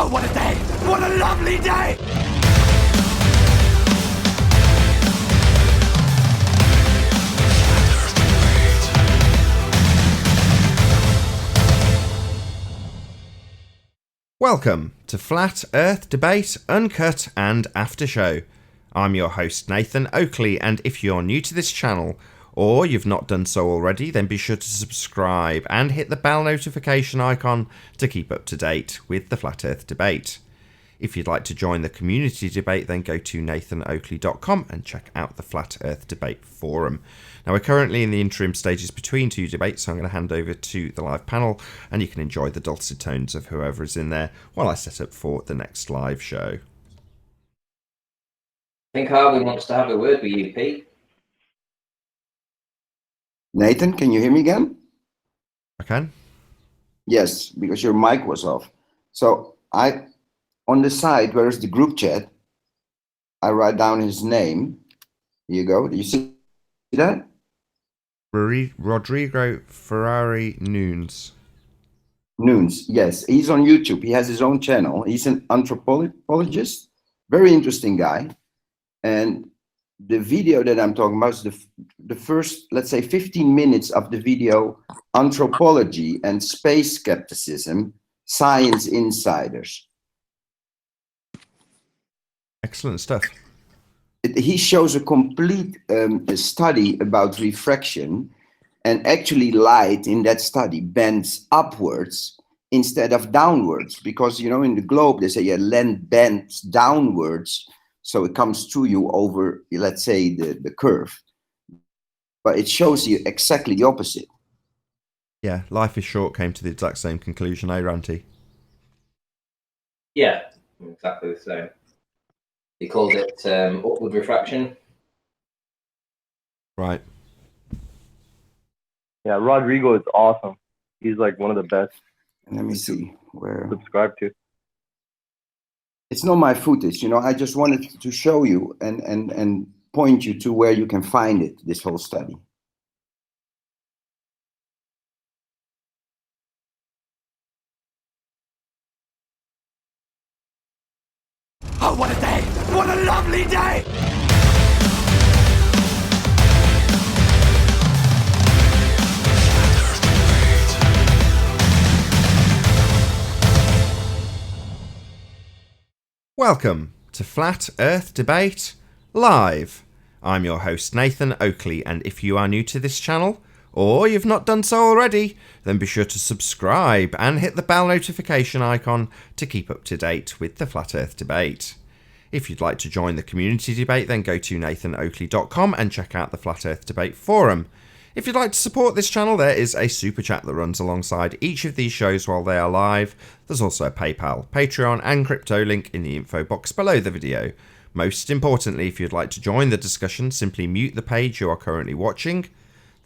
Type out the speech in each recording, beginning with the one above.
Oh, what a day! What a lovely day! Welcome to Flat Earth Debate, Uncut and After Show. I'm your host Nathan Oakley, and if you're new to this channel, or you've not done so already, then be sure to subscribe and hit the bell notification icon to keep up to date with the Flat Earth Debate. If you'd like to join the community debate, then go to nathanoakley.com and check out the Flat Earth Debate forum. Now, we're currently in the interim stages between two debates, so I'm going to hand over to the live panel, and you can enjoy the dulcet tones of whoever is in there while I set up for the next live show. I think Harvey wants to have a word with you, Pete. Nathan, can you hear me again? I can? Yes, because your mic was off. So on the side, where is the group chat, I write down his name. Here you go. Do you see that? Rodrigo Ferrari Nunes. Nunes, yes. He's on YouTube. He has his own channel. He's an anthropologist. Very interesting guy. And the video that I'm talking about is the first, let's say, 15 minutes of the video, Anthropology and Space Skepticism, Science Insiders. Excellent stuff. He shows a complete study about refraction, and actually light in that study bends upwards instead of downwards, because, you know, in the globe they say, yeah, land bends downwards, so it comes to you over, let's say, the curve. But it shows you exactly the opposite. Yeah, Life is Short came to the exact same conclusion, eh, Ranty? Yeah, exactly the same. He called it upward refraction. Right. Yeah, Rodrigo is awesome. He's like one of the best. And let me see where. Subscribe to. It's not my footage, you know. I just wanted to show you and point you to where you can find it, this whole study. Oh, what a day! What a lovely day! Welcome to Flat Earth Debate Live. I'm your host Nathan Oakley, and if you are new to this channel, or you've not done so already, then be sure to subscribe and hit the bell notification icon to keep up to date with the Flat Earth Debate. If you'd like to join the community debate, then go to nathanoakley.com and check out the Flat Earth Debate forum. If you'd like to support this channel, there is a super chat that runs alongside each of these shows while they are live. There's also a PayPal, Patreon and crypto link in the info box below the video. Most importantly, if you'd like to join the discussion, simply mute the page you are currently watching,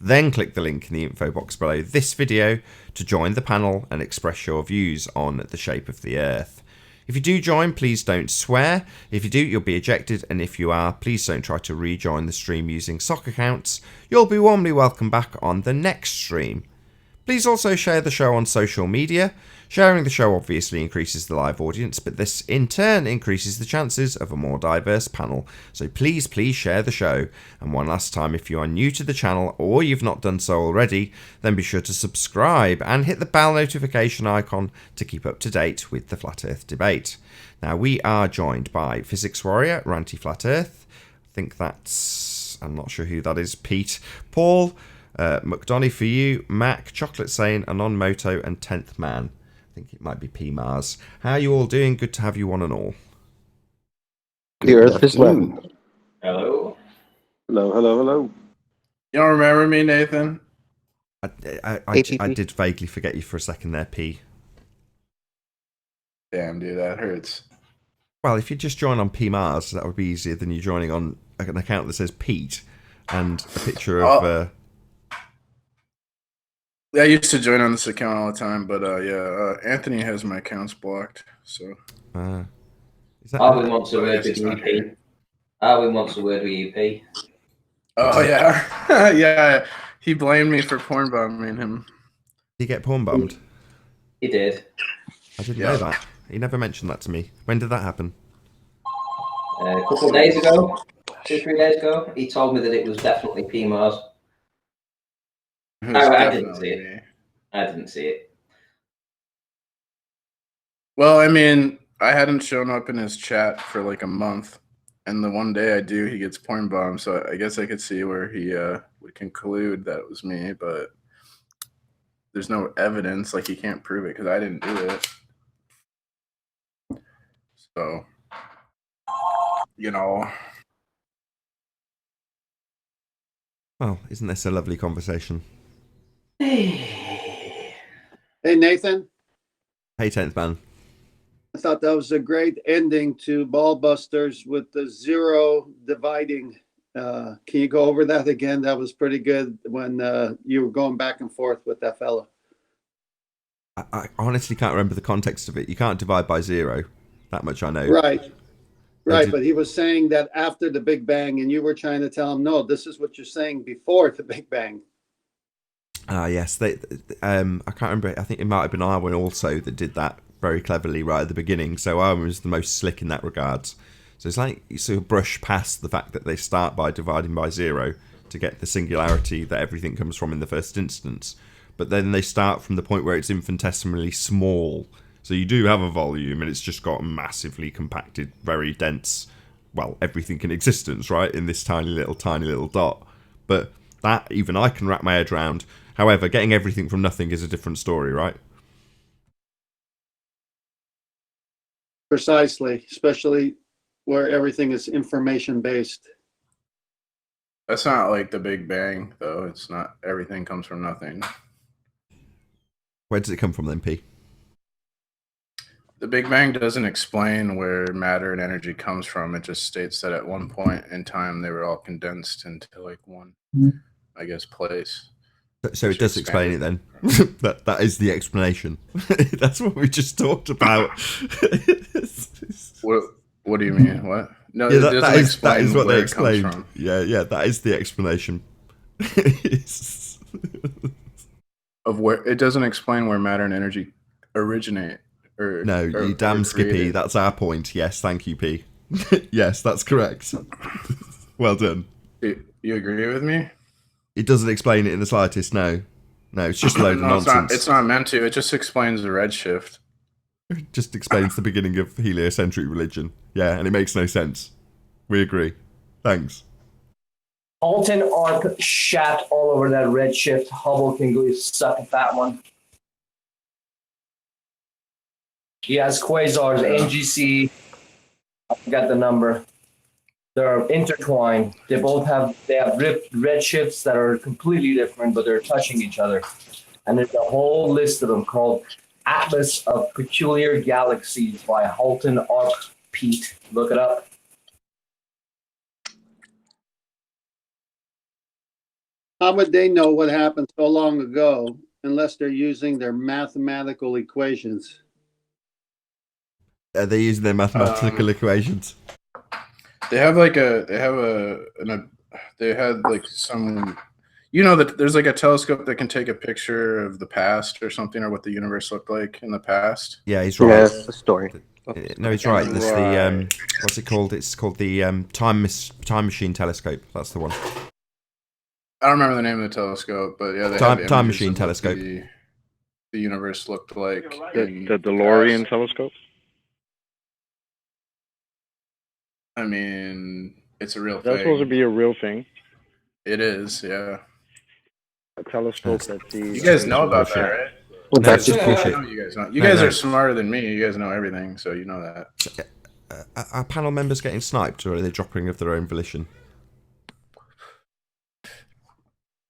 then click the link in the info box below this video to join the panel and express your views on the shape of the Earth. If you do join, please don't swear. If you do, you'll be ejected, and if you are, please don't try to rejoin the stream using sock accounts. You'll be warmly welcomed back on the next stream. Please also share the show on social media. Sharing the show obviously increases the live audience, but this in turn increases the chances of a more diverse panel. So please share the show. And one last time, if you are new to the channel or you've not done so already, then be sure to subscribe and hit the bell notification icon to keep up to date with the Flat Earth Debate. Now, we are joined by Physics Warrior, Ranty Flat Earth. I think that's, I'm not sure who that is, Pete, Paul, McDonough for you, Mac, Chocolate Sane, Anon Moto, and 10th Man. I think it might be P Mars. How are you all doing? Good to have you one and all. The Earth is left. Hello. Hello. You don't remember me, Nathan? I did vaguely forget you for a second there, P. Damn, dude, that hurts. Well, if you just join on P Mars, that would be easier than you joining on an account that says Pete and a picture of... I used to join on this account all the time, but Anthony has my accounts blocked. So Harvey wants a word with you, Pete. Harvey wants a word with you, Pete. Oh yeah, yeah. He blamed me for porn bombing him. Did he get porn bombed? He did. I didn't know that. He never mentioned that to me. When did that happen? A couple of days ago, 2-3 days ago, he told me that it was definitely P Mars. It was I didn't definitely see it. me. I didn't see it. Well, I mean, I hadn't shown up in his chat for like a month, and the one day I do, he gets point bombed. So I guess I could see where he would conclude that it was me, but there's no evidence. Like, he can't prove it because I didn't do it. So, you know. Well, isn't this a lovely conversation? Hey, Nathan. Hey, 10th man. I thought that was a great ending to Ball Busters with the zero dividing. Can you go over that again? That was pretty good when you were going back and forth with that fella. I honestly can't remember the context of it. You can't divide by 0. That much I know. Right. But he was saying that after the Big Bang, and you were trying to tell him, no, this is what you're saying before the Big Bang. Yes. I can't remember. I think it might have been Arwen also that did that very cleverly right at the beginning. So Arwen was the most slick in that regard. So it's like you sort of brush past the fact that they start by dividing by 0 to get the singularity that everything comes from in the first instance. But then they start from the point where it's infinitesimally small. So you do have a volume, and it's just got massively compacted, very dense, well, everything in existence, right, in this tiny little dot. But that, even I can wrap my head around. However, getting everything from nothing is a different story, right? Precisely, especially where everything is information-based. That's not like the Big Bang, though. It's not everything comes from nothing. Where does it come from then, P? The Big Bang doesn't explain where matter and energy comes from. It just states that at one point in time they were all condensed into like one, I guess, place. So it does explain it then. that is the explanation. That's what we just talked about. What do you mean? What? No, Yeah, it doesn't explain that is what where they it comes explained. from. Yeah, that is the explanation. Of where it doesn't explain where matter and energy originate. No, you damn Skippy. Created. That's our point. Yes, thank you, P. Yes, that's correct. Well done. You agree with me? It doesn't explain it in the slightest. No, it's just a load of nonsense. It's not meant to. It just explains the redshift. It just explains the beginning of heliocentric religion. Yeah, and it makes no sense. We agree. Thanks. Alton Arp shat all over that redshift. Hubble can go suck at that one. He has quasars, NGC. I forgot the number. They're intertwined. They have redshifts that are completely different, but they're touching each other. And there's a whole list of them called Atlas of Peculiar Galaxies by Halton Arp Pete. Look it up. How would they know what happened so long ago unless they're using their mathematical equations? Are they using their mathematical equations? They had like some, you know, that there's like a telescope that can take a picture of the past or something, or what the universe looked like in the past. Yeah, he's right. Yeah, it's a story. No, he's right. There's the what's it called? It's called the time machine telescope. That's the one. I don't remember the name of the telescope, but yeah, they Time had machine images of what telescope. The universe looked like. The DeLorean telescope. I mean, it's a real That's thing. supposed to be a real thing. It is, yeah. A telescope that sees. You guys know about that, right? Well, No, that's just I bullshit. know you guys know. You No, guys no. are smarter than me. You guys know everything, so you know that. Are panel members getting sniped, or are they dropping of their own volition?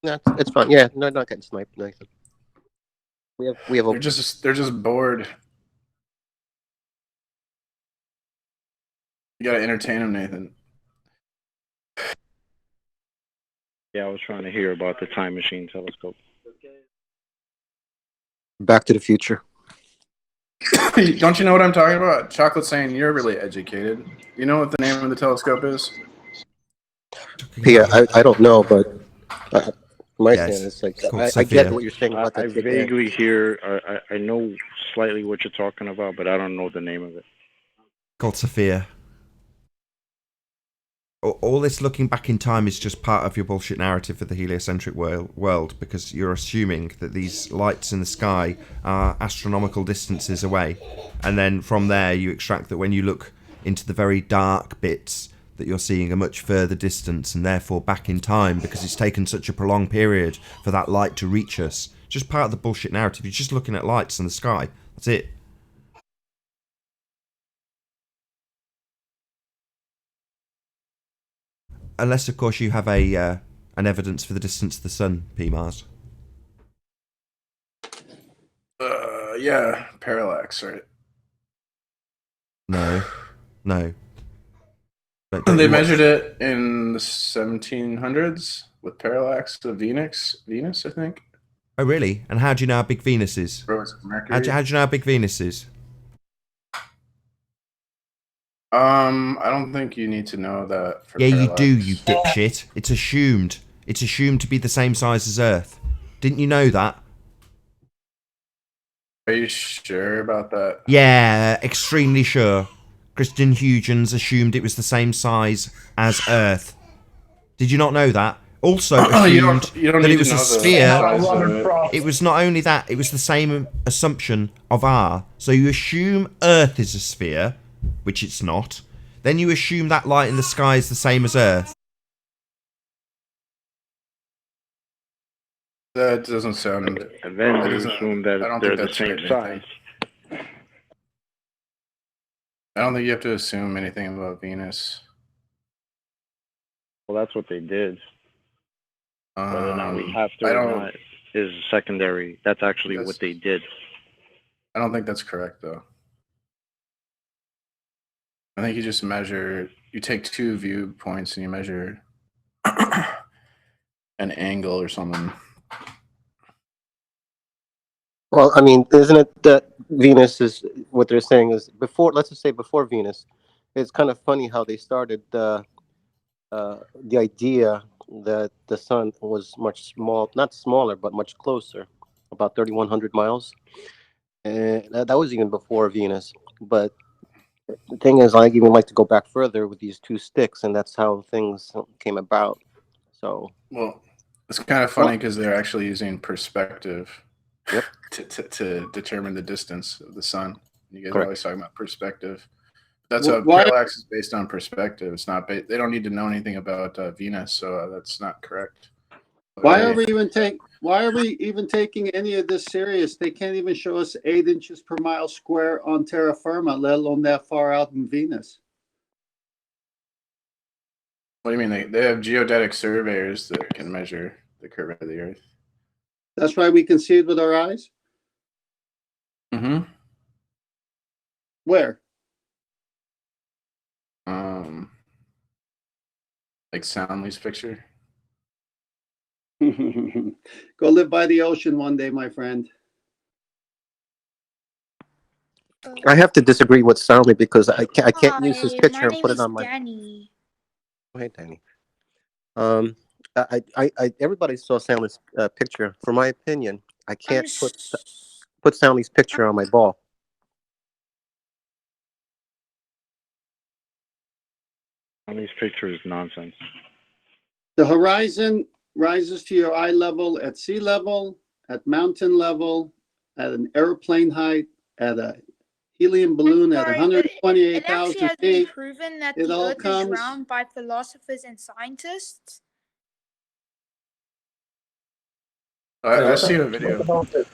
No, it's fine. Yeah, no, not getting sniped. Nathan. We have They're just bored. You gotta entertain them, Nathan. Yeah, I was trying to hear about the time machine telescope. Back to the Future. Don't you know what I'm talking about? Chocolate saying you're really educated. You know what the name of the telescope is? Pia, I don't know, but my Yes, standards. Like it's called I Sophia. get what you're saying about I that. vaguely hear. I know slightly what you're talking about, but I don't know the name of it. Called Sophia. All this looking back in time is just part of your bullshit narrative for the heliocentric world, because you're assuming that these lights in the sky are astronomical distances away, and then from there you extract that when you look into the very dark bits that you're seeing a much further distance, and therefore back in time, because it's taken such a prolonged period for that light to reach us. Just part of the bullshit narrative. You're just looking at lights in the sky. That's it. Unless, of course, you have an evidence for the distance to the sun, P. Mars. Yeah, parallax, right? No. But They measured it in the 1700s with parallax to Venus, I think. Oh, really? And how do you know how big Venus is? Or was it Mercury? How do you know how big Venus is? I don't think you need to know that for Yeah, parallax. you do, you dipshit. It's assumed. It's assumed to be the same size as Earth. Didn't you know that? Are you sure about that? Yeah, extremely sure. Christian Huygens assumed it was the same size as Earth. Did you not know that? Also assumed you don't that need it was to a know the sphere. size of it. It was not only that, it was the same assumption of R. So you assume Earth is a sphere, which it's not. Then you assume that light in the sky is the same as Earth. That doesn't sound. And then That you doesn't- assume that I don't they're think the that's same right, size. Nathan. I don't think you have to assume anything about Venus. Well, that's what they did. Whether or not we have to I or don't. not is secondary. That's actually Yes. what they did. I don't think that's correct, though. I think you just measure. You take two viewpoints and you measure an angle or something. Well, I mean, isn't it that Venus is what they're saying is before? Let's just say before Venus. It's kind of funny how they started the idea that the sun was not smaller, but much closer, about 3,100 miles, and that was even before Venus. But the thing is, I even like to go back further with these two sticks, and that's how things came about. So, Well, it's kind of funny because they're actually using perspective. Yep. To determine the distance of the sun. You guys are Correct. always talking about perspective. That's Why- parallax is based on perspective. It's not. They don't need to know anything about Venus, so that's not correct. Why are we even taking any of this serious? They can't even show us 8 inches per mile square on terra firma, let alone that far out in Venus. What do you mean? They have geodetic surveyors that can measure the curve of the Earth. That's why we can see it with our eyes. Mm-hmm. Where? Like Soundly's picture. Go live by the ocean one day, my friend. I have to disagree with Soundly because I can't use his Hi, picture my and put name it on is my. Danny. Oh, hey, Danny. Everybody saw Soundly's picture. For my opinion, I can't put Soundly's picture on my ball. These pictures nonsense. The horizon rises to your eye level at sea level, at mountain level, at an airplane height, at a helium balloon at Sorry, but it actually 128,000 has been feet. proven that It the all Earth comes- is round by philosophers and scientists. I've seen a video. Can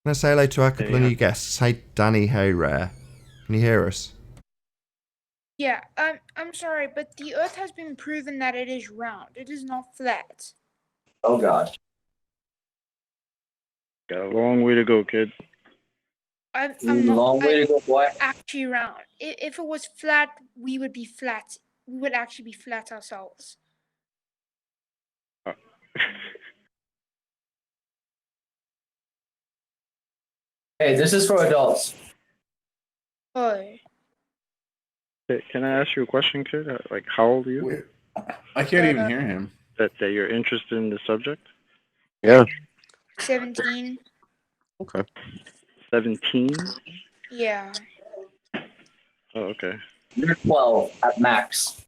I say hello to our couple of new guests? Hey, Danny. Hey, Rare. Can you hear us? Yeah, I'm sorry, but the Earth has been proven that it is round. It is not flat. Oh God. Got a long way to go, kid. I'm Long way to go, boy. actually round. If it was flat, we would be flat. We would actually be flat ourselves. Hey, this is for adults. Oh. Can I ask you a question, kid? Like, how old are you? I can't even hear him. That you're interested in the subject? Yeah. 17. Okay. 17? Yeah. Oh, okay. You're 12 at max.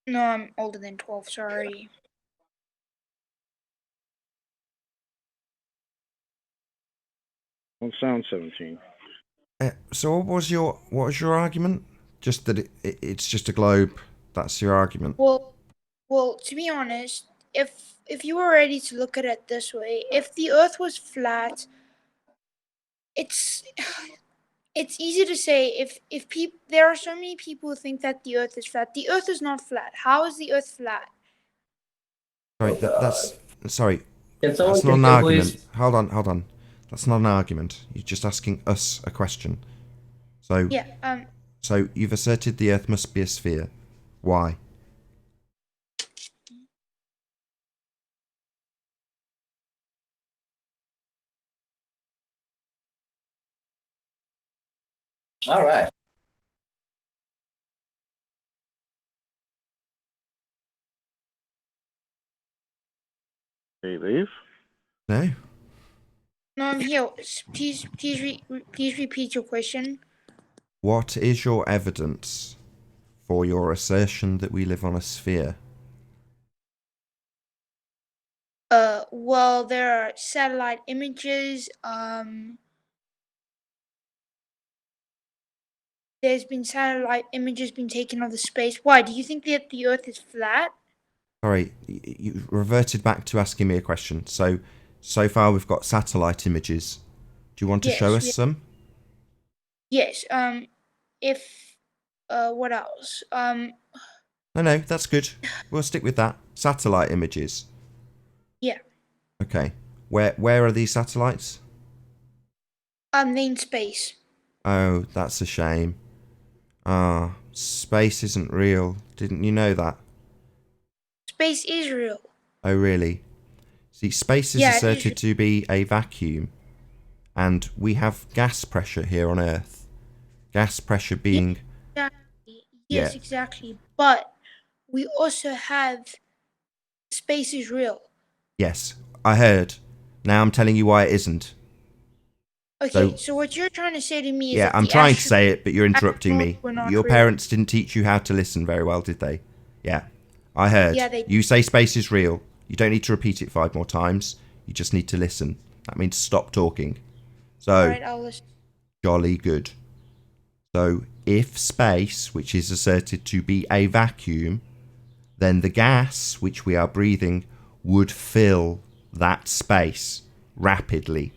No, I'm older than 12. Sorry. Don't sound 17. So what was your argument? Just that it's just a globe. That's your argument. Well, to be honest, if you were ready to look at it this way, if the Earth was flat, it's it's easy to say if people there are so many people who think that the Earth is flat. The Earth is not flat. How is the Earth flat? Sorry, that's sorry. Can someone That's not an continue, argument. please? Hold on. That's not an argument. You're just asking us a question. So Yeah. So you've asserted the Earth must be a sphere. Why? All right. Did you leave? No. No, I'm here. Please repeat your question. What is your evidence for your assertion that we live on a sphere? Well, there are satellite images. There's been satellite images being taken of the space. Why? Do you think that the Earth is flat? Sorry, you reverted back to asking me a question. So far we've got satellite images. Do you want to show us some? Yes. What else? No, that's good. We'll stick with that. Satellite images. Yeah. Okay. Where are these satellites? They're in space. Oh, that's a shame. Ah, space isn't real. Didn't you know that? Space is real. Oh, really? See, space is asserted to be a vacuum, and we have gas pressure here on Earth. Gas pressure being... Exactly. Yes, exactly. But we also have space is real. Yes, I heard. Now I'm telling you why it isn't. Okay, so what you're trying to say to me is Yeah, that I'm trying to say it, but you're interrupting me. were not Your real. parents didn't teach you how to listen very well, did they? Yeah, I heard. Yeah, they You say space is real. You don't need to repeat it 5 more times. You just need to listen. That means stop talking. So, Alright, I'll listen. jolly good. So, if space, which is asserted to be a vacuum, then the gas which we are breathing would fill that space rapidly.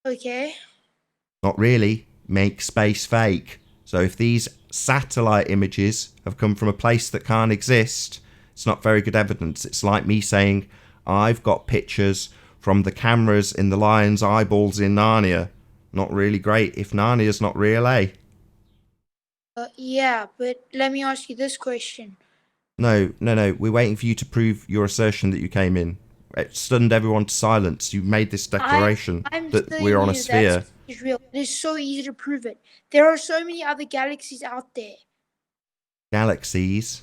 Okay. Not really. Make space fake. So if these satellite images have come from a place that can't exist, it's not very good evidence. It's like me saying, I've got pictures from the cameras in the lion's eyeballs in Narnia. Not really great if Narnia's not real, eh? Yeah, but let me ask you this question. No. We're waiting for you to prove your assertion that you came in. It stunned everyone to silence. You made this declaration that we're on a sphere. It's real. It is so easy to prove it. There are so many other galaxies out there. Galaxies?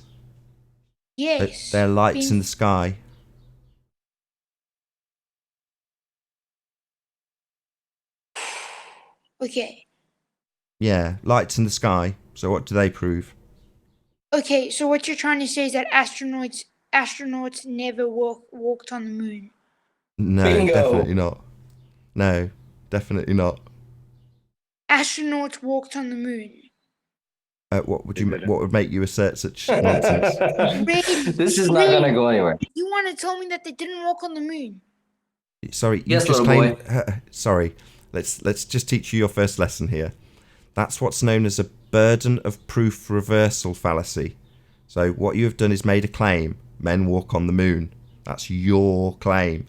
Yes. They're lights in the sky. Okay. Yeah, lights in the sky. So what do they prove? Okay, so what you're trying to say is that astronauts never walked on the moon. No, Bingo. definitely not. No, definitely not. Astronauts walked on the moon. What would make you assert such nonsense? This is not gonna go anywhere. You want to tell me that they didn't walk on the moon? Sorry, you Yes, just little claimed. Sorry, let's just teach you your first lesson here. That's what's known as a burden of proof reversal fallacy. So what you have done is made a claim. Men walk on the moon. That's your claim.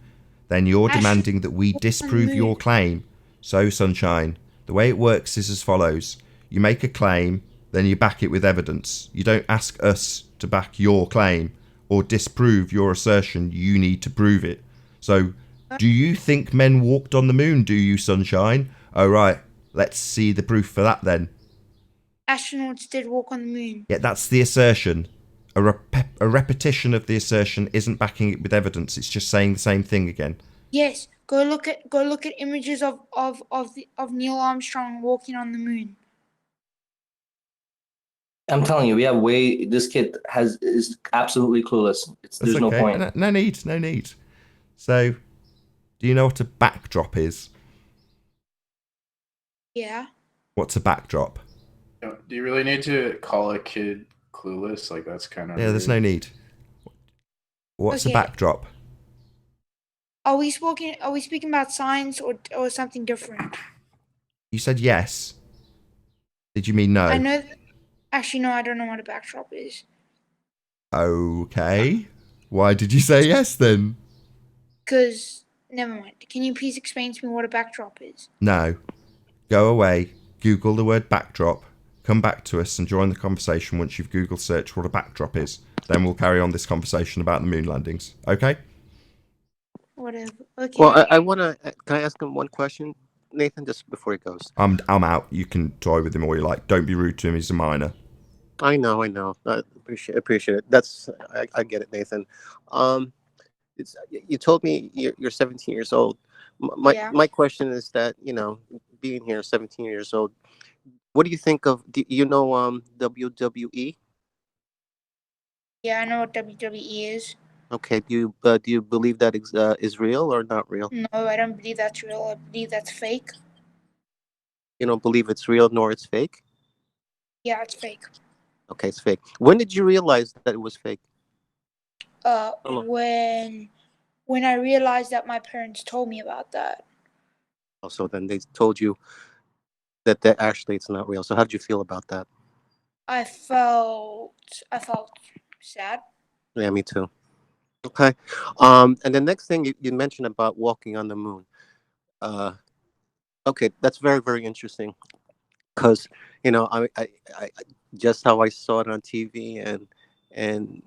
Then you're demanding that we disprove your claim. So, Sunshine, the way it works is as follows. You make a claim, then you back it with evidence. You don't ask us to back your claim or disprove your assertion. You need to prove it. So, do you think men walked on the moon, do you, Sunshine? Oh, right. Let's see the proof for that then. astronauts did walk on the moon. Yeah, that's the assertion. A repetition of the assertion isn't backing it with evidence. It's just saying the same thing again. Yes, go look at images of Neil Armstrong walking on the moon. I'm telling you, we have way. This kid is absolutely clueless. There's no point. No need. So, do you know what a backdrop is? Yeah. What's a backdrop? Do you really need to call a kid clueless? Like, that's kind of there's no need. What's a backdrop? Are we speaking about science or something different? You said yes. Did you mean no? I know. Actually, no. I don't know what a backdrop is. Okay. Why did you say yes then? Because never mind. Can you please explain to me what a backdrop is? No. Go away. Google the word backdrop. Come back to us and join the conversation once you've Google searched what a backdrop is. Then we'll carry on this conversation about the moon landings. Okay? Whatever. Okay. Well, I want to. Can I ask him one question, Nathan, just before he goes? I'm out. You can toy with him all you like. Don't be rude to him. He's a minor. I know. I appreciate it. I get it, Nathan. You told me you're 17 years old. My question is that, being here 17 years old, what do you think of? Do you know WWE? Yeah, I know what WWE is. Okay. Do you believe that is real or not real? No, I don't believe that's real. I believe that's fake. You don't believe it's real nor it's fake? Yeah, it's fake. Okay, it's fake. When did you realize that it was fake? When I realized that my parents told me about that. Oh, so then they told you that actually it's not real. So how did you feel about that? I felt sad. Yeah, me too. Okay. And the next thing you mentioned about walking on the moon. Okay, that's very, very interesting. Because I just how I saw it on TV and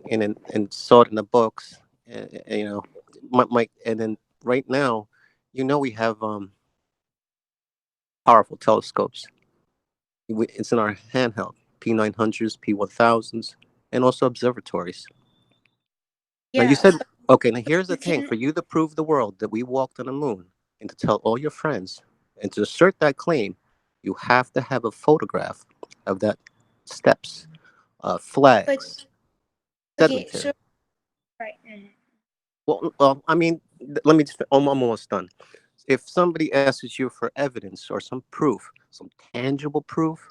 saw it in the books. And then right now, we have powerful telescopes. It's in our handheld P900s, P1000s, and also observatories. Yeah. Now you said, okay, now here's the thing. For you to prove the world that we walked on the moon and to tell all your friends and to assert that claim, you have to have a photograph of that steps, flags, okay, so, right. Well, I mean, let me just, I'm almost done. If somebody asks you for evidence or some proof, some tangible proof,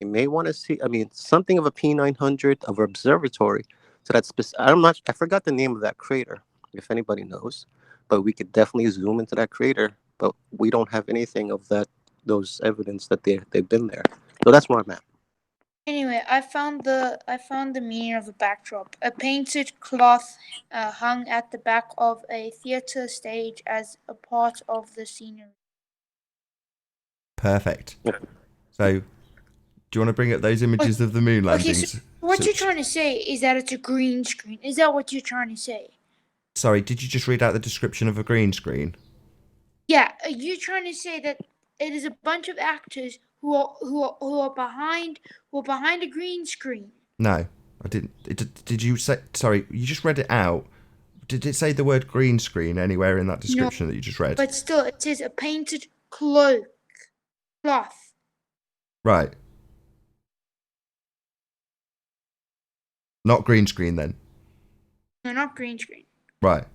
you may want to see, something of a P900 of an observatory. So that's, I forgot the name of that crater, if anybody knows, but we could definitely zoom into that crater, but we don't have anything of those evidence that they've been there. So that's where I'm at. Anyway, I found the meaning of a backdrop. A painted cloth hung at the back of a theater stage as a part of the scenery. Perfect. So, do you want to bring up those images of the moon landings? Okay, so what you're trying to say is that it's a green screen. Is that what you're trying to say? Sorry, did you just read out the description of a green screen? Yeah, you're trying to say that it is a bunch of actors who are behind a green screen. No, I didn't. Did you say? Sorry, you just read it out. Did it say the word green screen anywhere in that description that you just read? But still, it says a painted cloth. Right. Not green screen then. No, not green screen. Right.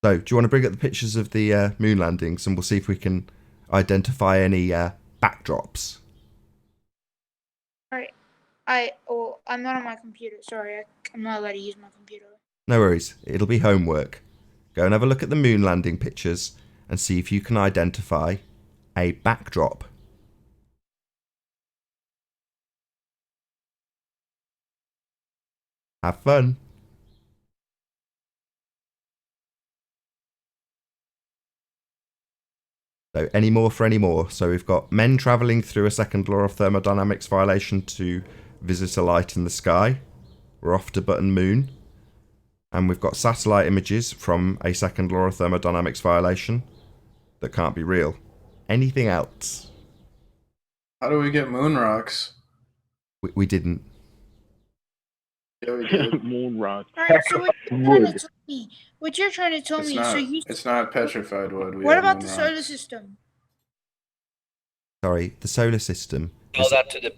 So, do you want to bring up the pictures of the moon landings, and we'll see if we can identify any backdrops? All right. I'm not on my computer. Sorry, I'm not allowed to use my computer. No worries. It'll be homework. Go and have a look at the moon landing pictures and see if you can identify a backdrop. Have fun. So, any more for any more. So, we've got men travelling through a second law of thermodynamics violation to visit a light in the sky. We're off to Button Moon. And we've got satellite images from a second law of thermodynamics violation that can't be real. Anything else? How do we get moon rocks? We didn't. Yeah, we did. Moon rock. All right. So what you're trying to tell It's me, not. so you. It's not petrified wood. We What have about moon the solar rocks. system? Sorry, the solar system. Tell that to the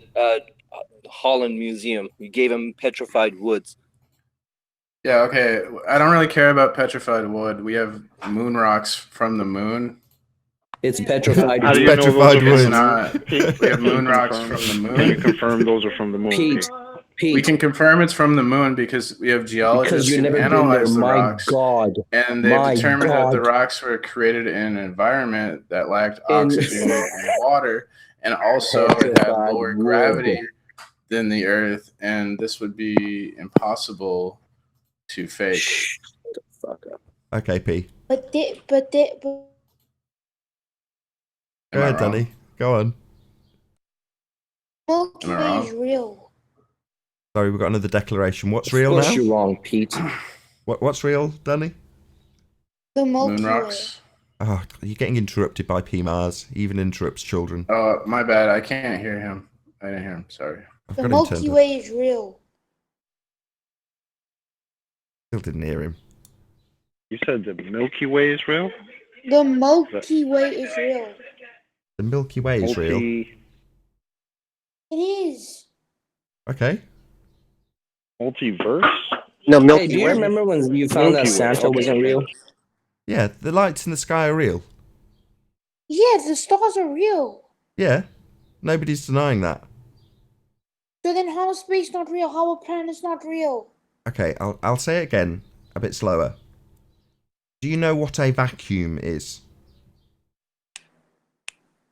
Holland Museum. We gave him petrified woods. Yeah. Okay. I don't really care about petrified wood. We have moon rocks from the moon. It's petrified How do wood. you know those Petrified are wood. It's from the not. moon? We have moon Can you rocks confirm- from the Can you moon. confirm those are from the moon? Pete, We can confirm it's from the moon because we have because geologists you've who never been there. analyze the My rocks, God. and they've My determined that the God. rocks were created in an environment that lacked In- oxygen and water, and also it had Petrified lower wood. gravity than the Earth, and this would be impossible to fake. Shh the fuck up. Okay, P. But Go Am I ahead, wrong? Danny. Go on. Milky Am I Way wrong? is real. Sorry, we've got another declaration. What's Of real course now? you're wrong, Pete. What's real, Danny? The Milky Moon Way. rocks. Oh, you're getting interrupted by P Mars. He even interrupts children. Oh, my bad. I can't hear him. I didn't hear him. Sorry. I've The got him Milky turned up. Way is real. Still didn't hear him. You said the Milky Way is real? The Milky Way is real. The Milky Way is real. It is. Okay. Multiverse? No, Hey, Milky do you Way. remember when you found Milky that Way, Santa okay. wasn't real? Yeah, the lights in the sky are real. Yeah, the stars are real. Yeah. Nobody's denying that. So then how is space not real? How are planets not real? Okay, I'll say it again, a bit slower. Do you know what a vacuum is?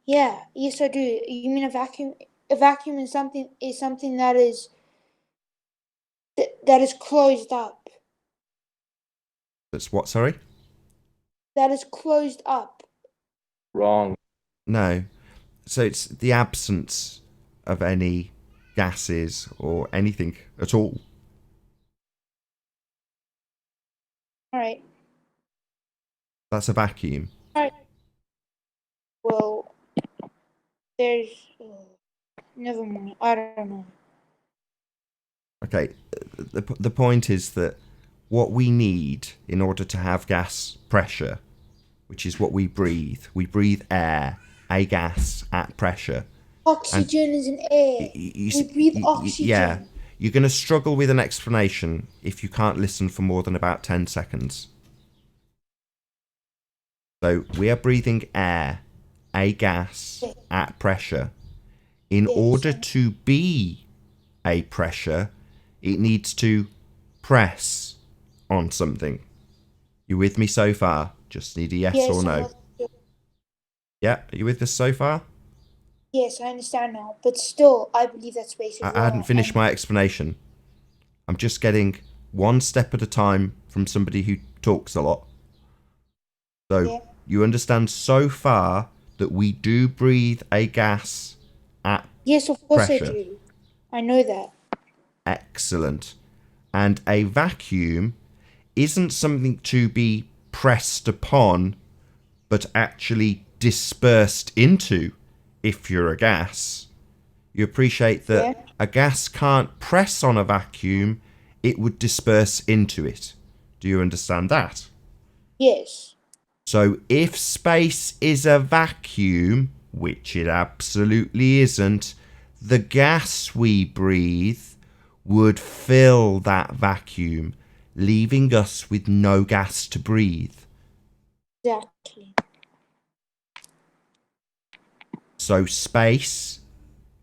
Yeah, yes I do. You mean a vacuum? A vacuum is something that is that is closed up. That's what, sorry? That is closed up. Wrong. No. So it's the absence of any gases or anything at all. All right. That's a vacuum. All right. Well, there's. Never mind. I don't know. Okay, the point is that what we need in order to have gas pressure, which is what we breathe air, a gas at pressure. Oxygen is an air. We breathe oxygen. Yeah, you're going to struggle with an explanation if you can't listen for more than about 10 seconds. So we are breathing air, a gas at pressure. In order to be a pressure, it needs to press on something. You with me so far? Just need a yes or no. Yeah, are you with us so far? Yes, I understand now. But still, I believe that space is I hadn't finished my explanation. I'm just getting one step at a time from somebody who talks a lot. So you understand so far that we do breathe a gas at Yes, of course pressure. I do. I know that. Excellent. And a vacuum isn't something to be pressed upon, but actually dispersed into if you're a gas. You appreciate that a gas can't press on a vacuum, it would disperse into it. Do you understand that? Yes. So if space is a vacuum, which it absolutely isn't, the gas we breathe would fill that vacuum, leaving us with no gas to breathe. Exactly. So space,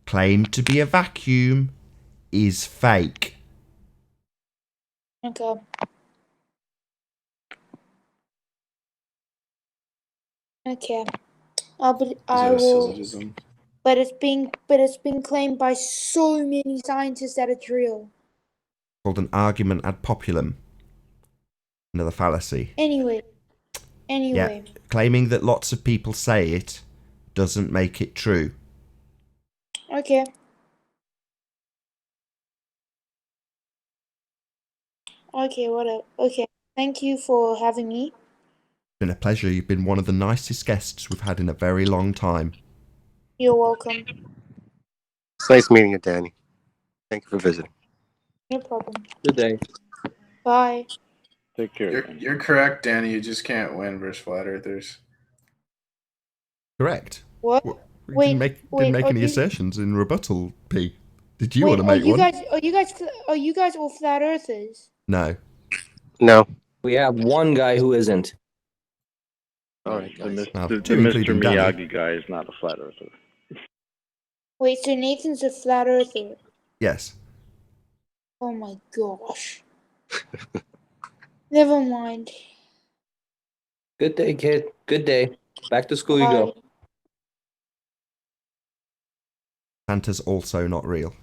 claimed to be a vacuum, is fake. Okay. Okay. I will. Syllogism? But it's being claimed by so many scientists that it's real. Called an argument ad populum. Another fallacy. Anyway. Yeah, claiming that lots of people say it doesn't make it true. Okay. Okay, whatever. Okay. Thank you for having me. It's been a pleasure. You've been one of the nicest guests we've had in a very long time. You're welcome. It's nice meeting you, Danny. Thank you for visiting. No problem. Good day. Bye. Take care. You're correct, Danny. You just can't win versus flat earthers. Correct. What? You Wait, didn't make are any you- assertions in rebuttal, P. Did you Wait, want to make one? are you guys all flat earthers? No. No. We have one guy who isn't. All right, guys. The two Mr. including Danny. Miyagi guy is not a flat earther. Wait, so Nathan's a flat earther? Yes. Oh my gosh. Never mind. Good day, kid. Good day. Back to school you go. Bye. Santa's also not real.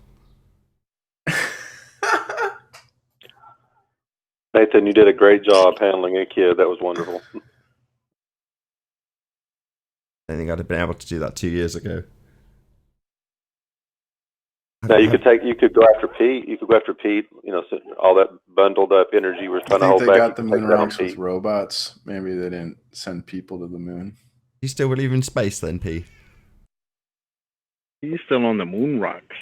Nathan, you did a great job handling a kid. That was wonderful. I think I'd have been able to do that 2 years ago. Now you could go after Pete. You could go after Pete. You know, so all that bundled up energy we're I trying to think hold they back. got the You moon could take that on rocks with Pete. robots. Maybe they didn't send people to the moon. You still believe in space then, P? He's still on the moon rocks,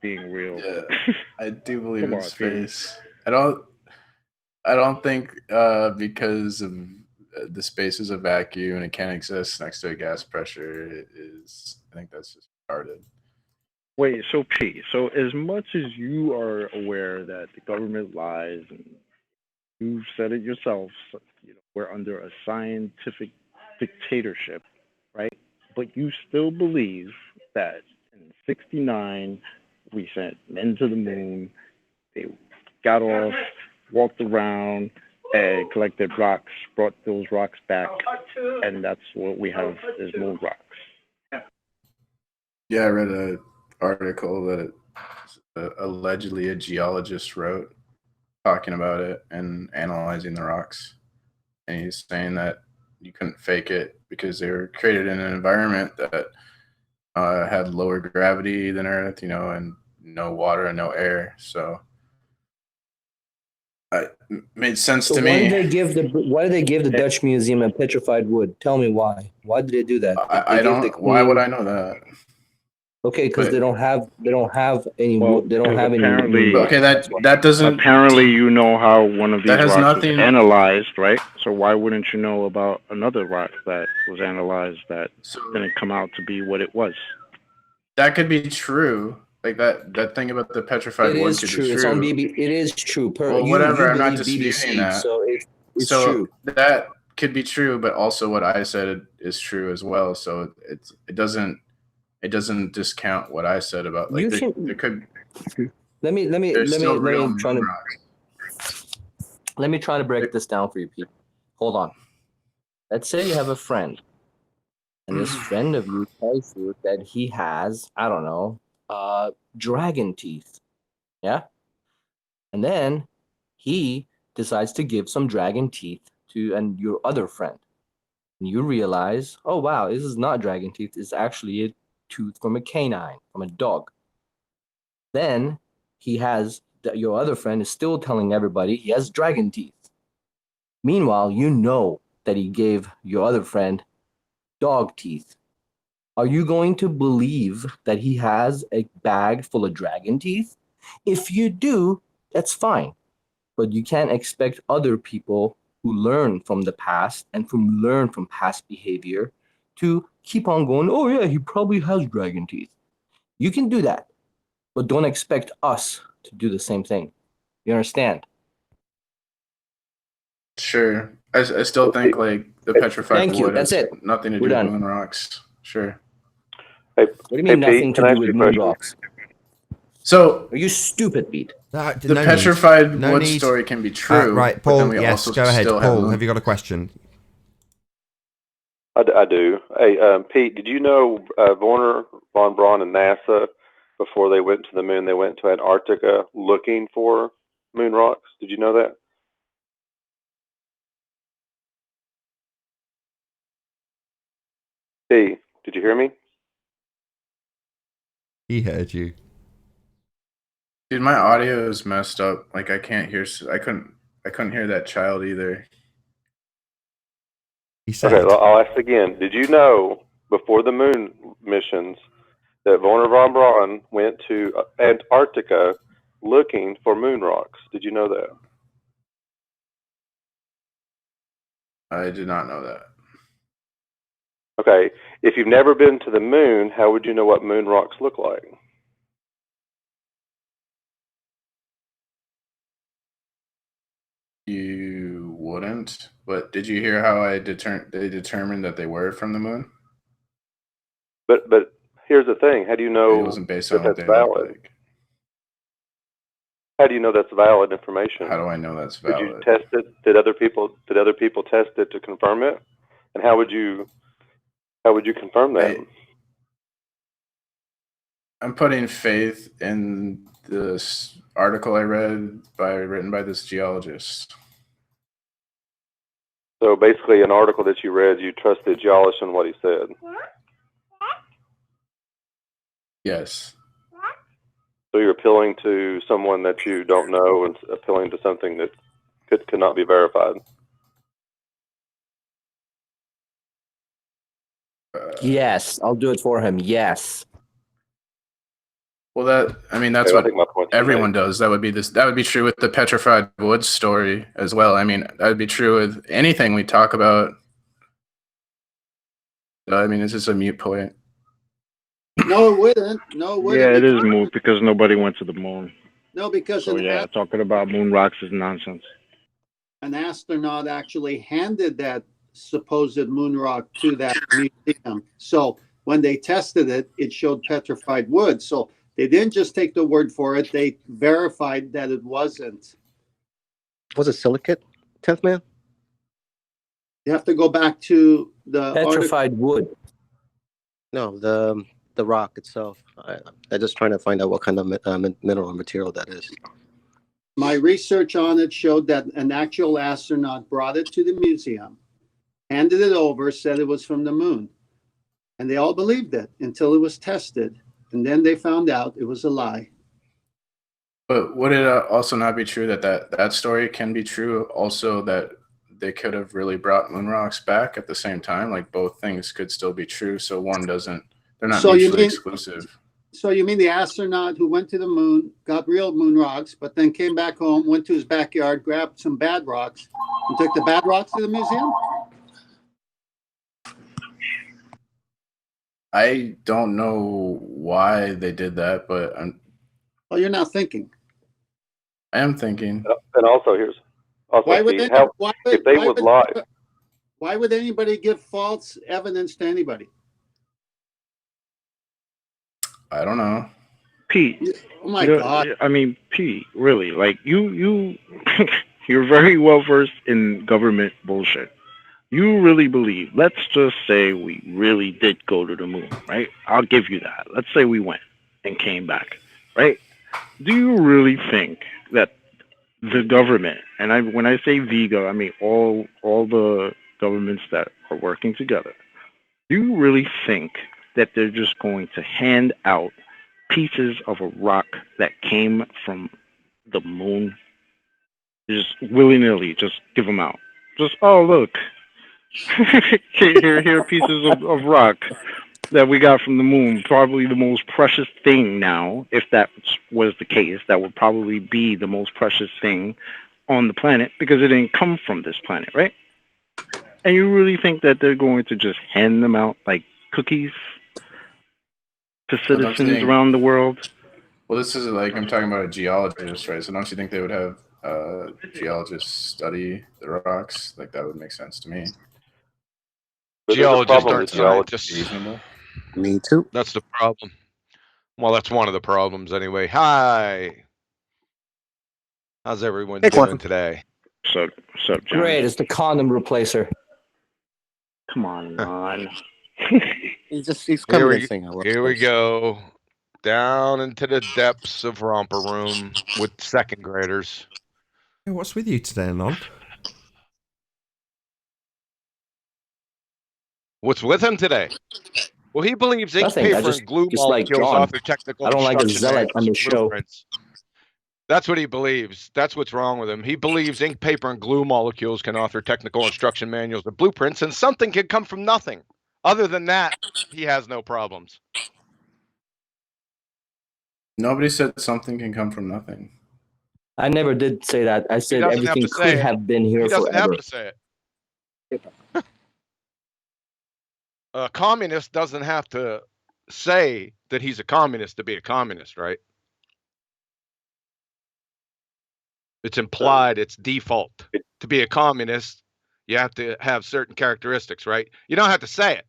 being real. Yeah, I do believe Come in on, space. I don't think because of the space is a vacuum and it can't exist next to a gas pressure. It is. I think that's just retarded. Wait, so P, so as much as you are aware that the government lies, and you've said it yourself, you know, we're under a scientific dictatorship, right? But you still believe that in '69 we sent men to the moon, they got off, walked around, and collected rocks, brought those rocks back, and that's what we have is moon rocks. Yeah, I read an article that allegedly a geologist wrote talking about it and analyzing the rocks. And he's saying that you couldn't fake it because they were created in an environment that had lower gravity than Earth, you know, and no water and no air. So it made sense So to why me. did they give the Dutch Museum a petrified wood? Tell me why. Why did they do that? I don't. Why would I know that? Okay, because they don't have any. Well, They don't have any. apparently- Okay, that doesn't. Apparently, you know how one of these That has rocks nothing- was analyzed, right? So why wouldn't you know about another rock that was analyzed that didn't come out to be what it was? That could be true. Like that thing about the petrified It wood is could true. be It's true. on BB. It is true. Well, whatever. I'm not believe disputing that. So it's so true. that could be true, but also what I said is true as well. So it doesn't discount what I said about like there could. Let me try to break this down for you, people. Hold on. Let's say you have a friend, and this friend of you tells you that he has, I don't know, dragon teeth. Yeah? And then he decides to give some dragon teeth to your other friend. And you realize, oh wow, this is not dragon teeth, it's actually a tooth from a canine, from a dog. Then your other friend is still telling everybody he has dragon teeth. Meanwhile, you know that he gave your other friend dog teeth. Are you going to believe that he has a bag full of dragon teeth? If you do, that's fine. But you can't expect other people who learn from the past and learn from past behavior to keep on going, oh yeah, he probably has dragon teeth. You can do that, but don't expect us to do the same thing. You understand? Sure. I still think like the petrified wood That's has it. nothing to We're do done. with moon rocks. Sure. What do you mean nothing to do with moon rocks? So are you stupid, Pete? The petrified wood story can be true. Right, but then Paul, we yes, also go ahead. still have Paul, moon- have you got a question? I do. Hey, Pete, did you know Werner von Braun and NASA, before they went to the moon, they went to Antarctica looking for moon rocks? Did you know that? Hey, did you hear me? He heard you. Dude, my audio is messed up. Like I can't hear. I couldn't hear that child either. He said. Okay, well, I'll ask again. Did you know before the moon missions that Werner von Braun went to Antarctica looking for moon rocks. Did you know that? I did not know that. Okay, if you've never been to the moon, how would you know what moon rocks look like? You wouldn't, but did you hear how they determined that they were from the moon? But here's the thing: how do you know It wasn't based that on what that's they looked valid? like. How do you know that's valid information? How do I know that's Did valid? you test it? Did other people test it to confirm it? And how would you confirm that? I'm putting faith in this article I read written by this geologist. So basically, an article that you read, you trust the geologist and what he said. Yes. So you're appealing to someone that you don't know and appealing to something that could not be verified. Yes, I'll do it for him. Yes. Well, that's I think my what point's everyone made. does. That would be true with the petrified wood story as well. I mean, that would be true with anything we talk about. I mean, it's just a mute point. No, it wouldn't. No, it wouldn't. Yeah, it is moot because nobody went to the moon. No, because So yeah, talking about moon rocks is nonsense. an astronaut actually handed that supposed moon rock to that museum. So when they tested it, it showed petrified wood. So they didn't just take the word for it; they verified that it wasn't. Was it silicate, 10th man? You have to go back to the Petrified wood. No, the rock itself. I'm just trying to find out what kind of mineral or material that is. My research on it showed that an actual astronaut brought it to the museum, handed it over, said it was from the moon. And they all believed it until it was tested. And then they found out it was a lie. But would it also not be true that story can be true also, that they could have really brought moon rocks back at the same time? Like both things could still be true. So they're not mutually exclusive. So you mean the astronaut who went to the moon, got real moon rocks, but then came back home, went to his backyard, grabbed some bad rocks, and took the bad rocks to the museum? I don't know why they did that, but Well, you're not thinking. I am thinking. And also, Why would if they would lie. Why would anybody give false evidence to anybody? I don't know. Pete. Oh my God. I mean, Pete, really, like you're very well versed in government bullshit. You really believe, let's just say we really did go to the moon, right? I'll give you that. Let's say we went and came back, right? Do you really think that the government, and when I say the, I mean all the governments that are working together, do you really think that they're just going to hand out pieces of a rock that came from the moon? Just willy-nilly, just give them out. Just, oh, look. here are pieces of rock that we got from the moon. Probably the most precious thing now, if that was the case, that would probably be the most precious thing on the planet because it didn't come from this planet, right? And you really think that they're going to just hand them out like cookies to citizens around the world? Well, this is like, I'm talking about a geologist, right? So don't you think they would have geologists study the rocks? Like that would make sense to me. Geologists aren't scientists. Reasonable. Me too. That's the problem. Well, that's one of the problems anyway. Hi. How's everyone doing today? Sup, John? Great. It's the condom replacer. Come on, man. He's coming in. Here we go. Down into the depths of Romper Room with second graders. Hey, what's with you today, Anon? What's with him today? Well, he believes ink, paper, and glue molecules author technical I don't like a instruction zealot on the manuals, show. blueprints. That's what he believes. That's what's wrong with him. He believes ink, paper, and glue molecules can author technical instruction manuals and blueprints, and something can come from nothing. Other than that, he has no problems. Nobody said something can come from nothing. I never did say that. I said doesn't have everything to say could it. have been here He doesn't forever. have to say it. A communist doesn't have to say that he's a communist to be a communist, right? It's implied, it's default. To be a communist, you have to have certain characteristics, right? You don't have to say it,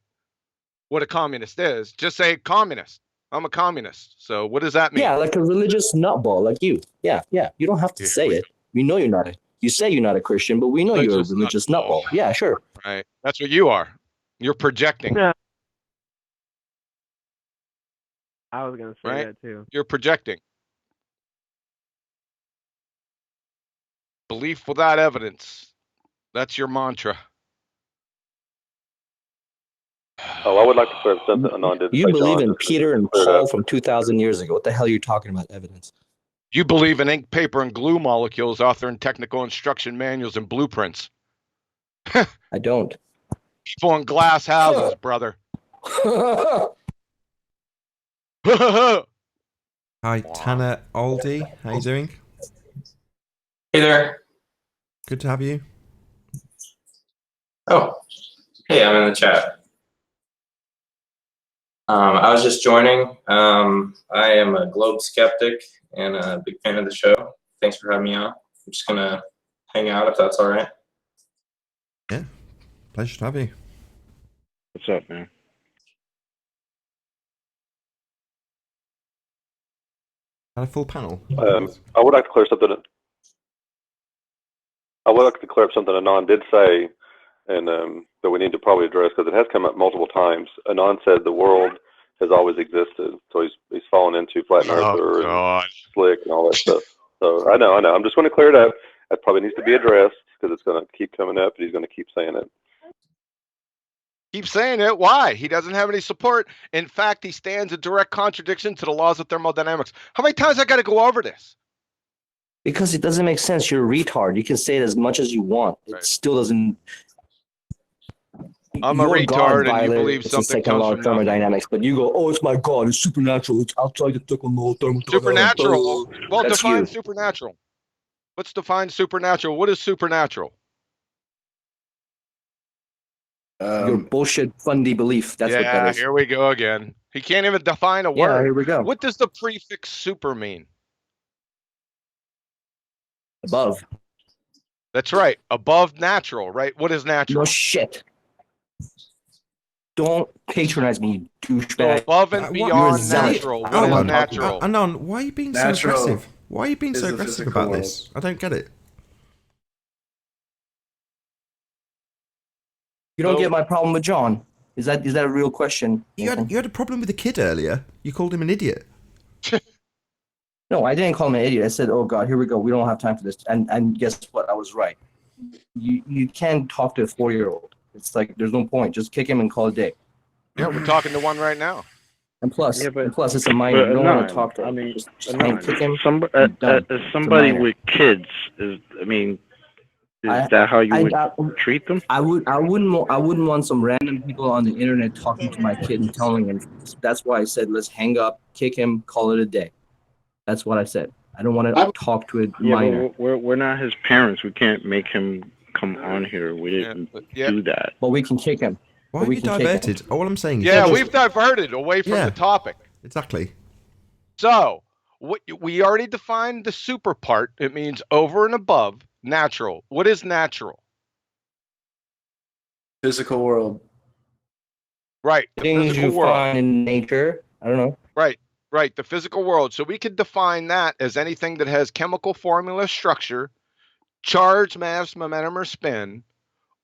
what a communist is. Just say communist. I'm a communist. So what does that mean? Yeah, like a religious nutball, like you. Yeah. You don't have to say it. We know you're not a. You say you're not a Christian, but we know you're a religious nutball. Yeah, sure. Right. That's what you are. You're projecting. Yeah. I was gonna say right? that too. You're projecting. Belief without evidence. That's your mantra. Oh, I would like to clear up something Anon did. You believe in Peter and Paul from 2,000 years ago. What the hell are you talking about evidence? You believe in ink, paper, and glue molecules, authoring technical instruction manuals and blueprints. I don't. People in glass houses, brother. Hi, Tanner Aldi. How you doing? Hey there. Good to have you. Oh, hey, I'm in the chat. I was just joining. I am a globe skeptic and a big fan of the show. Thanks for having me on. I'm just gonna hang out if that's all right. Yeah, pleasure to have you. What's up, man? Had a full panel. I would like to clear something. I would like to clear up something Anon did say, and that we need to probably address because it has come up multiple times. Anon said the world has always existed, so he's fallen into flat earther and slick and all that stuff. So I know. I'm just going to clear it up. That probably needs to be addressed because it's going to keep coming up, and he's going to keep saying it. Keep saying it. Why? He doesn't have any support. In fact, he stands in direct contradiction to the laws of thermodynamics. How many times I got to go over this? Because it doesn't make sense. You're a retard. You can say it as much as you want. It still doesn't. I'm a Your God retard and you believe violates the something second comes law from of nothing. thermodynamics, but you go, oh, it's my God. It's supernatural. It's outside the second law of thermodynamics. Supernatural. Well, That's define you. supernatural. Let's define supernatural. What is supernatural? Your bullshit fundy belief. That's what that is. Here we go again. He can't even define a Yeah, word. here we go. What does the prefix super mean? Above. That's right. Above natural, right? What is natural? No shit. Don't patronize me, you douchebag. Above and You're a beyond zealot. natural. What Hold is on. natural? Anon, why are you being so Natural aggressive? Why are you being is so the aggressive physical about world. this? I don't get it. You don't get my problem with John. Is that a real question? You had a problem with a kid earlier. You called him an idiot. No, I didn't call him an idiot. I said, oh God, here we go. We don't have time for this. And guess what? I was right. You can't talk to a 4-year-old. It's like, there's no point. Just kick him and call it a day. Yeah, we're talking to one right now. And plus, Yeah, but- it's a minor. You don't want to Anon, talk to him. I mean, just Anon, kick him. as done. It's a somebody minor. with kids, is that how you would treat them? I wouldn't want some random people on the internet talking to my kid and telling him. That's why I said let's hang up, kick him, call it a day. That's what I said. I don't want to talk to a minor. But we're not his parents. We can't make him come on here. We didn't do that. But we can kick him. Why have you diverted? All I'm saying is... Yeah, we've diverted away from Yeah. the topic. Exactly. So, we already defined the super part. It means over and above natural. What is natural? Physical world. Right. The Things physical you world. find in nature. I don't know. Right. The physical world. So we could define that as anything that has chemical formula structure, charge, mass, momentum, or spin,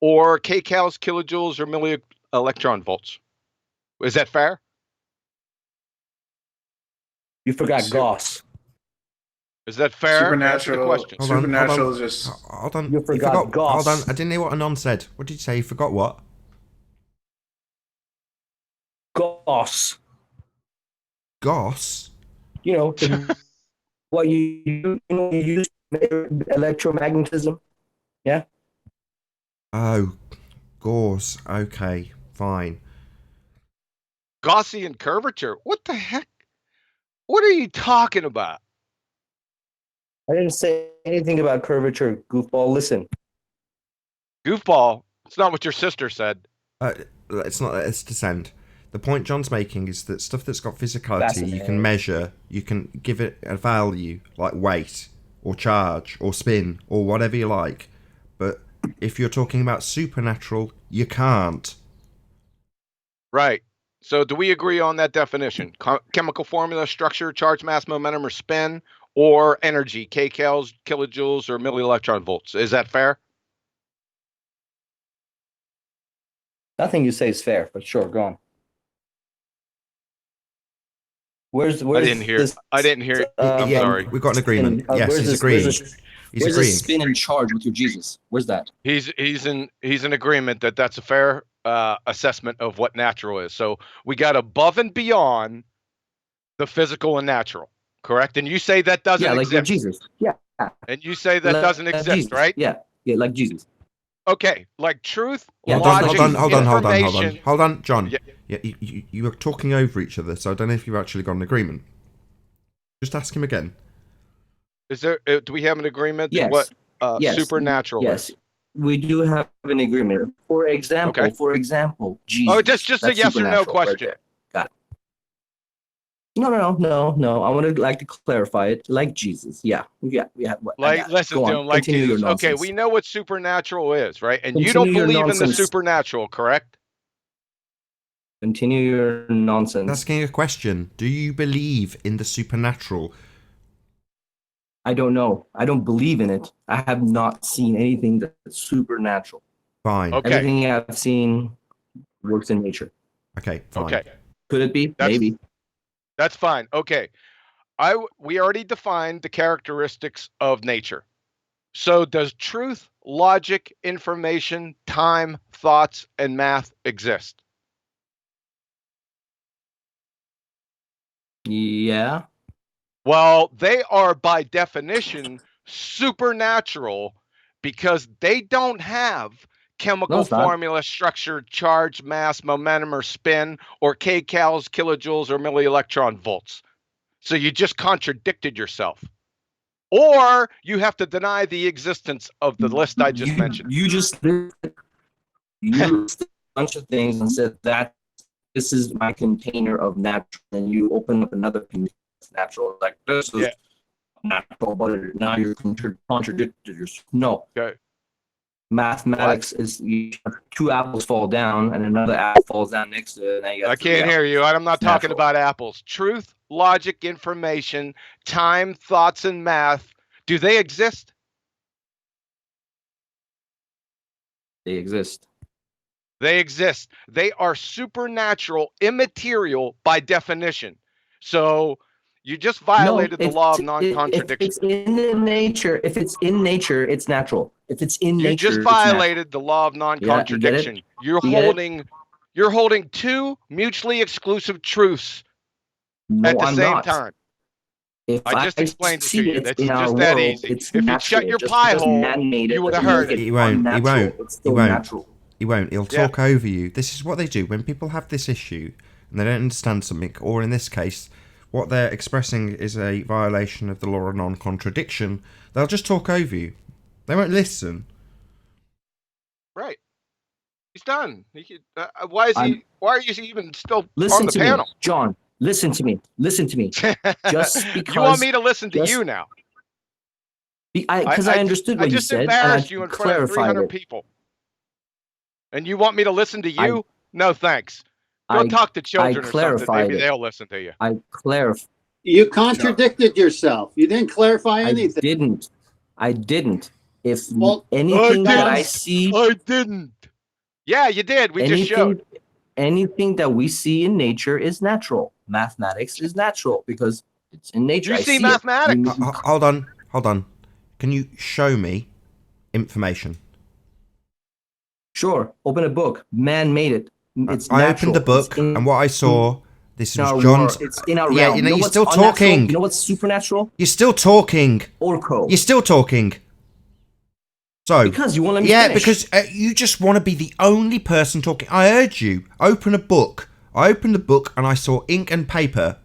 or kcals, kilojoules, or milli electron volts. Is that fair? You forgot Gauss. Is that fair? Answer the Supernatural. question. Supernatural is just. Hold on. You forgot Gauss. Hold on. I didn't hear what Anon said. What did you say? You forgot what? Gauss. Goss? You know, what you use electromagnetism. Yeah. Oh, Gauss. Okay, fine. Gaussian curvature. What the heck? What are you talking about? I didn't say anything about curvature, goofball. Listen. Goofball. It's not what your sister said. It's not. Let's descend. The point John's making is that stuff that's got physicality, you can measure, you can give it a value, like weight, or charge, or spin, or whatever you like. But if you're talking about supernatural, you can't. Right. So do we agree on that definition? Chemical formula, structure, charge, mass, momentum, or spin, or energy, kcals, kilojoules, or millielectron volts. Is that fair? Nothing you say is fair, but sure, go on. Where's I didn't hear. this, I didn't hear. I'm Yeah, sorry. we've got an agreement. Yes, where's he's this- agreeing. where's this- He's Where's agreeing. the spin and charge with your Jesus? Where's that? He's in agreement that that's a fair assessment of what natural is. So we got above and beyond the physical and natural, correct? And you say that doesn't Yeah, like exist. your Jesus. Yeah. And you say that Like doesn't exist, Jesus. right? Yeah, like Jesus. Okay, like truth, Yeah, logic, Hold information. on, John. Yeah. You are talking over each other, so I don't know if you've actually got an agreement. Just ask him again. Is there? Do we have an agreement? Yes. What Yes. supernatural Yes. is? We do have an agreement. For example, Jesus. Oh, just a that's yes or no supernatural right question. there. Got it. No. I want to like to clarify it. Like Jesus. Yeah. What, I got it. Listen Go to on. him like Continue your Jesus. Okay, nonsense. we know what supernatural is, right? And you Continue don't your believe in the nonsense. supernatural, correct? Continue your nonsense. Asking a question. Do you believe in the supernatural? I don't know. I don't believe in it. I have not seen anything that's supernatural. Fine. Okay. Everything I've seen works in nature. Okay, fine. Okay. Could it be? Maybe. That's fine. Okay. We already defined the characteristics of nature. So does truth, logic, information, time, thoughts, and math exist? Yeah. Well, they are by definition supernatural because they don't have chemical No, it's not. formula, structure, charge, mass, momentum, or spin, or kcals, kilojoules, or millielectron volts. So you just contradicted yourself. Or you have to deny the existence of the list I just mentioned. You listed a bunch of things and said that this is my container of natural, and you open up another container that's natural. Like this is natural, but now you're contradicted yourself. No. Okay. Mathematics is two apples fall down and another apple falls down next to it. And you I can't hear you. I'm not talking about apples. Truth, logic, information, time, thoughts, and math. Do they exist? They exist. They exist. They are supernatural, immaterial by definition. So you just violated the law of non-contradiction. If it's in nature, it's natural. If it's in nature, You just it's violated the law of non-contradiction. You get it? You're holding two mutually exclusive truths at the I'm same not. time. If I just explained it to you. It's in our just that world, easy. it's If you natural. shut your Just pie because hole, man made it you would have doesn't heard make it. it He won't. unnatural. It's still natural. He won't. He'll talk over you. This is what they do when people have this issue and they don't understand something, or in this case, what they're expressing is a violation of the law of non-contradiction. They'll just talk over you. They won't listen. Right. He's done. Why are you even still Listen on the to panel? me, John. Listen to me. Just because you want me to listen to you now? Because I understood what you said, and I embarrassed you in front of clarified 300 it. people. And you want me to listen to you? No, thanks. Go talk to children or something. Maybe they'll listen to you. I clarified. You contradicted yourself. You didn't clarify anything. I didn't. If anything that I see, I didn't. Yeah, you did. We just showed. Anything that we see in nature is natural. Mathematics is natural because it's in nature. You I see it. mathematics. Hold on. Can you show me information? Sure. Open a book. Man made it. It's I natural. opened the book, and what I saw, this was our John's. world. It's in our yeah, realm. you're what's still unnatural? talking. You know what's supernatural? You're still talking. Orco. You're still talking. So because you want to finish. Because you just want to be the only person talking. I heard you open a book. I opened the book and I saw ink and paper.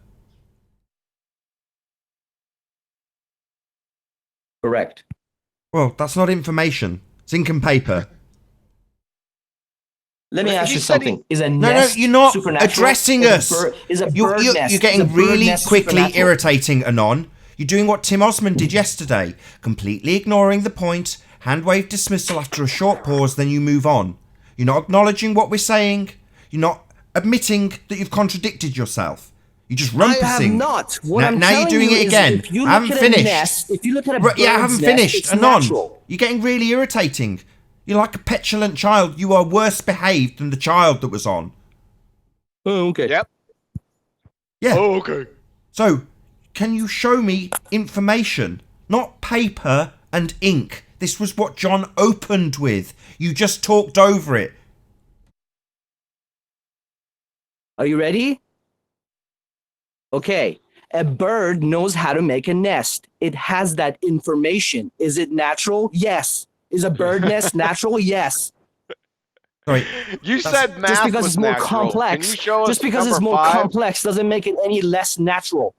Correct. Well, that's not information. It's ink and paper. Let me ask He you said he- something. Is a No, nest you're not supernatural? addressing Is a us. Is a You're bird nest? Is a getting bird really nest quickly supernatural? irritating, Anon. You're doing what Tim Osmond did yesterday, completely ignoring the point, hand wave dismissal after a short pause, then you move on. You're not acknowledging what we're saying. You're not admitting that you've contradicted yourself. You're just rumpusing. I have not. What now, I'm now you're telling doing you it is again. if you I haven't look at finished. A nest, if you look at a Right, yeah, I bird's haven't nest, finished. it's Anon, natural. you're getting really irritating. You're like a petulant child. You are worse behaved than the child that was on. Oh, okay. Yep. Yeah. Oh, okay. So, can you show me information, not paper and ink? This was what John opened with. You just talked over it. Are you ready? Okay. A bird knows how to make a nest. It has that information. Is it natural? Yes. Is a bird nest natural? Yes. Sorry. You said math Just because was it's more natural. complex. Can you show us Just because it's number more 5? complex doesn't make it any less natural.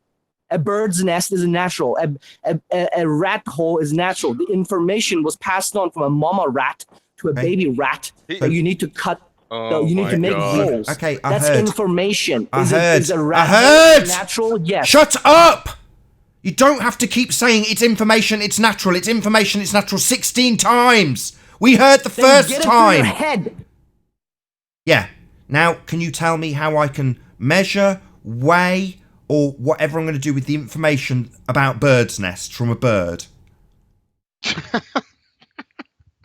A bird's nest is natural. A rat hole is natural. The information was passed on from a mama rat to a baby rat. So you need to cut. You need to make holes. Okay, I That's heard. information. I Is heard. Is a I rat heard. hole natural? Yes. Shut up! You don't have to keep saying it's information, it's natural, it's information, it's natural 16 times. We heard the Then first get it through your time. head. Yeah. Now, can you tell me how I can measure, weigh, or whatever I'm going to do with the information about birds' nests from a bird?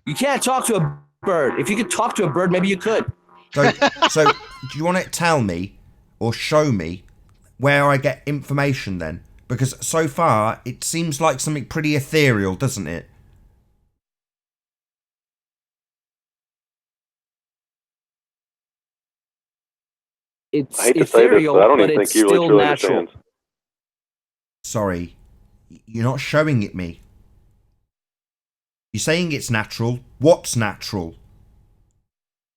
You can't talk to a bird. If you could talk to a bird, maybe you could. So do you want to tell me or show me where I get information then? Because so far, it seems like something pretty ethereal, doesn't it? It's I hate to say this, ethereal, but I don't but even it's think you still really truly natural. understand. Sorry, you're not showing it me. You're saying it's natural. What's natural?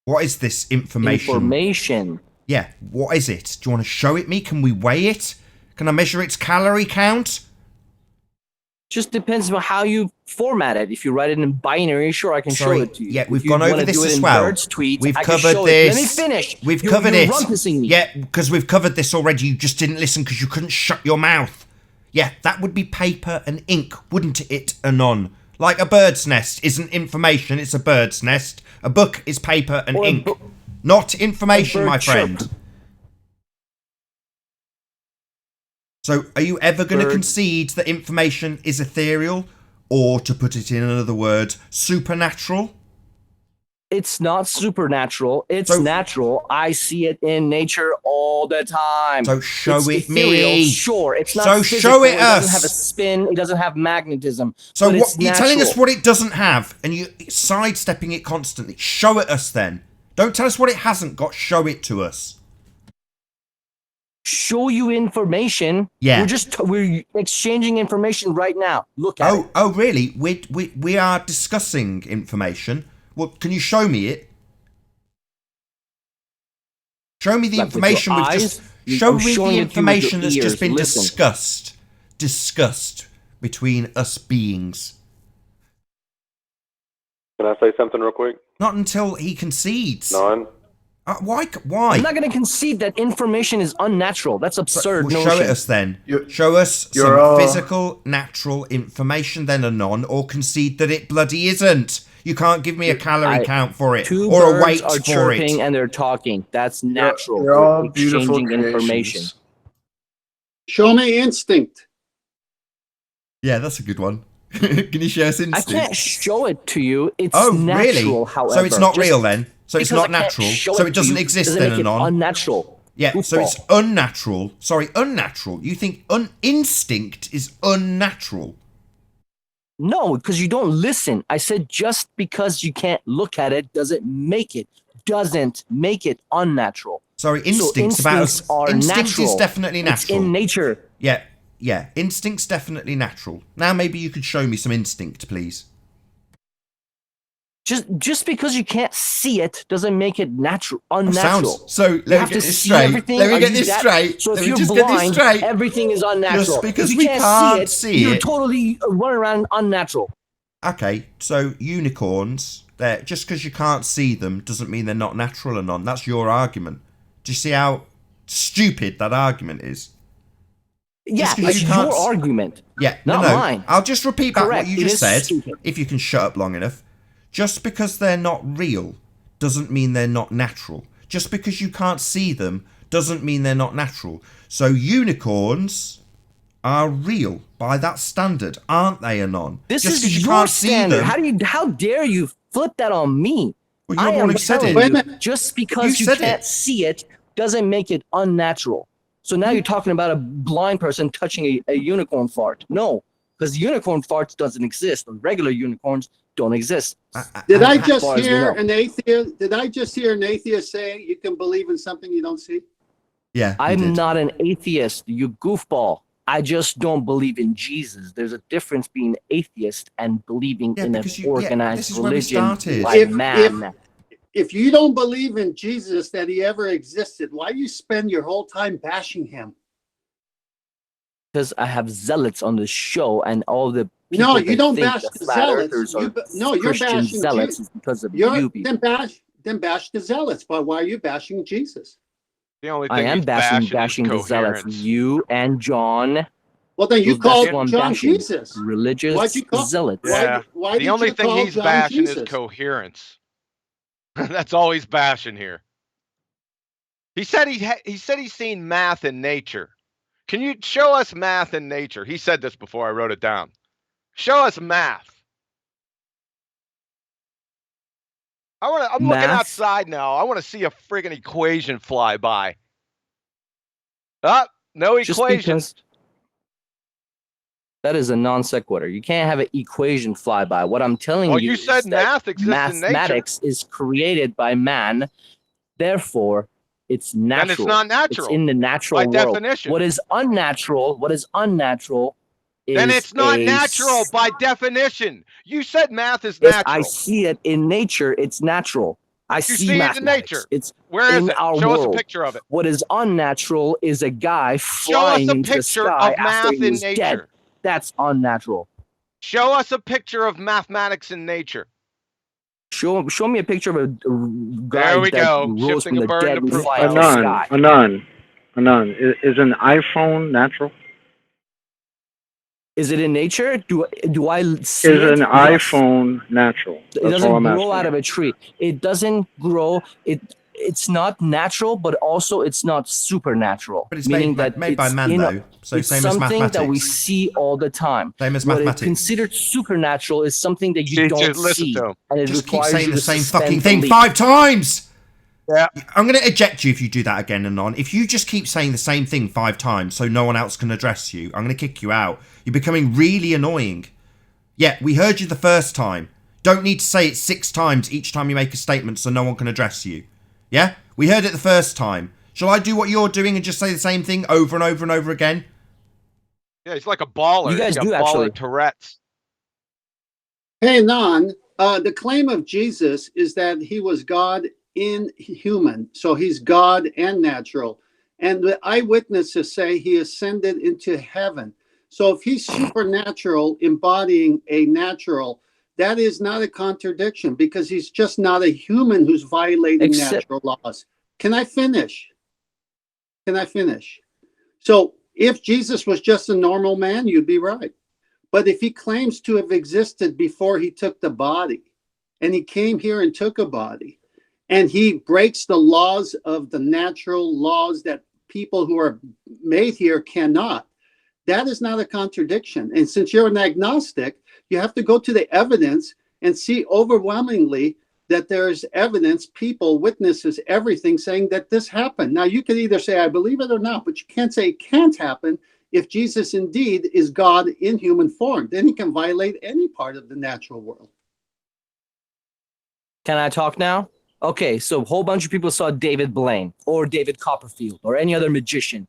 What is this information? Information. Yeah, what is it? Do you want to show it me? Can we weigh it? Can I measure its calorie count? Just depends on how you format it. If you write it in binary, sure, I can show Sorry, it to you. yeah, If we've you gone over wanna this do it as in well. Bird's tweets, We've I can covered show this. It. Let me finish. We've You're covered it. rumpusing me. Yeah, because we've covered this already. You just didn't listen because you couldn't shut your mouth. Yeah, that would be paper and ink, wouldn't it, Anon? Like a bird's nest isn't information, it's a bird's nest. A book is paper and Or ink. Not information, bird my chirp. friend. So, are you ever going to Bird. concede that information is ethereal? Or, to put it in another word, supernatural? It's not supernatural. It's natural. I see it in nature all the time. So show It's it ethereal, me. Sure, it's not So physical. show it It doesn't us. have a spin. It doesn't have magnetism. So but what it's you're telling us natural. what it doesn't have, and you're sidestepping it constantly. Show it us then. Don't tell us what it hasn't got. Show it to us. Show you information. Yeah. We're exchanging information right now. Look at it. Oh, really? We are discussing information. Well, can you show me it? Show me the Like with your information we've eyes? just. You- Show I'm me showing the it to you with information your that's ears. just been Listen. discussed between us beings. Can I say something real quick? Not until he concedes. None. Why? Why? I'm not going to concede that information is unnatural. That's absurd. Well, notion. show it us then. Show us you're some all- physical, natural information then, Anon, or concede that it bloody isn't. You can't give me a calorie count for it, Two or a birds weight are for chirping it. and they're talking. That's natural. You're all We're beautiful exchanging information. creations. Show me instinct. Yeah, that's a good one. Can you show us I instinct? can't show it to you. It's Oh, natural, really? however. So it's not Just real then? So it's because not I can't natural? show So it it to doesn't you exist doesn't then, make it Anon? unnatural. Yeah, so Goofball. it's unnatural. Sorry, unnatural. You think instinct is unnatural? No, because you don't listen. I said just because you can't look at it doesn't make it unnatural. Sorry, So instincts about us. instincts are Instinct natural. is definitely It's natural. in nature. Yeah, instinct's definitely natural. Now maybe you could show me some instinct, please. Just because you can't see it doesn't make it unnatural. So let me get this straight. Let me get this straight. So Let if me you're just get this blind, straight. everything is unnatural. Just because if you we can't can't see see you're it. totally running around unnatural. Okay, so unicorns, just because you can't see them doesn't mean they're not natural or none. That's your argument. Do you see how stupid that argument is? Yeah, it's your argument. Yeah, not no. mine. I'll just repeat back Correct. what you It just is said, stupid. if you can shut up long enough. Just because they're not real doesn't mean they're not natural. Just because you can't see them doesn't mean they're not natural. So unicorns are real by that standard, aren't they, Anon? This just is you your can't see standard. them. How dare you flip that on me? Well, you're the one who said it. Telling you, just because you said can't it. see it doesn't make it unnatural. So now you're talking about a blind person touching a unicorn fart. No, because unicorn farts doesn't exist. Regular unicorns don't exist. Did I as just far as we hear know. an atheist? Did I just hear an atheist say you can believe in something you don't see? Yeah, I'm not an atheist, you goofball. I just don't believe in Jesus. There's a difference being atheist and believing in an organized this is where we religion started. by man. If you don't believe in Jesus that he ever existed, why do you spend your whole time bashing him? Because I have zealots on the show, and all the No, people you that don't think bash the the flat zealots. earthers are You're Christian bashing zealots Jesus. is because of you people. Then bash the zealots. But why are you bashing Jesus? The only I thing am he's bashing bashing is the zealots. coherence. You and John. Well, then you that's called who I'm John bashing. Jesus. Religious Why'd you call? zealots. Yeah. Why The did only you thing call he's John bashing Jesus? is coherence. That's all he's bashing here. He said he's seen math in nature. Can you show us math in nature? He said this before I wrote it down. Show us math. I'm looking outside now. I want to see a friggin' equation fly by. No equation. That is a non sequitur. You can't have an equation fly by. What I'm telling you you is said that math exists in nature. mathematics is created by man. Therefore, it's natural. Then it's not natural. It's in the natural by world. definition. What is unnatural is then it's not natural by definition. You said math is If natural. I see it in nature, it's natural. I you see see mathematics. it in nature. It's Where is in it? our Show world. us a picture of it. What is unnatural is a guy Show us flying a into the picture sky of after math he in was nature. dead. That's unnatural. Show us a picture of mathematics in nature. Show me a picture of a guy There we that go. rose Shifting from a the burden dead to and proof. fly into the sky. Anon. Is an iPhone natural? Is it in nature? Do I see Is it? an iPhone natural? It doesn't grow out of a tree. It doesn't grow. It's not natural, but also it's not supernatural. But it's meaning made by man, though. So it's same as something mathematics. that we see all the time. Same as what mathematics. is considered supernatural is something that you don't see, and it Just keep requires saying you the to same suspend fucking thing belief. 5 times. Yeah. I'm going to eject you if you do that again and on. If you just keep saying the same thing 5 times so no one else can address you, I'm going to kick you out. You're becoming really annoying. Yeah, we heard you the first time. Don't need to say it 6 times each time you make a statement so no one can address you. Yeah? We heard it the first time. Shall I do what you're doing and just say the same thing over and over and over again? Yeah, he's like a baller. You guys he's got do baller actually. Tourette's. Hey, Nan, the claim of Jesus is that he was God in human. So he's God and natural. And the eyewitnesses say he ascended into heaven. So if he's supernatural, embodying a natural, that is not a contradiction because he's just not a human who's violating natural laws. Can I finish? So if Jesus was just a normal man, you'd be right. But if he claims to have existed before he took the body, and he came here and took a body, and he breaks the laws of the natural laws that people who are made here cannot, that is not a contradiction. And since you're an agnostic, you have to go to the evidence and see overwhelmingly that there's evidence, people, witnesses, everything saying that this happened. Now, you could either say, I believe it or not, but you can't say it can't happen if Jesus indeed is God in human form. Then he can violate any part of the natural world. Can I talk now? Okay, so a whole bunch of people saw David Blaine or David Copperfield or any other magician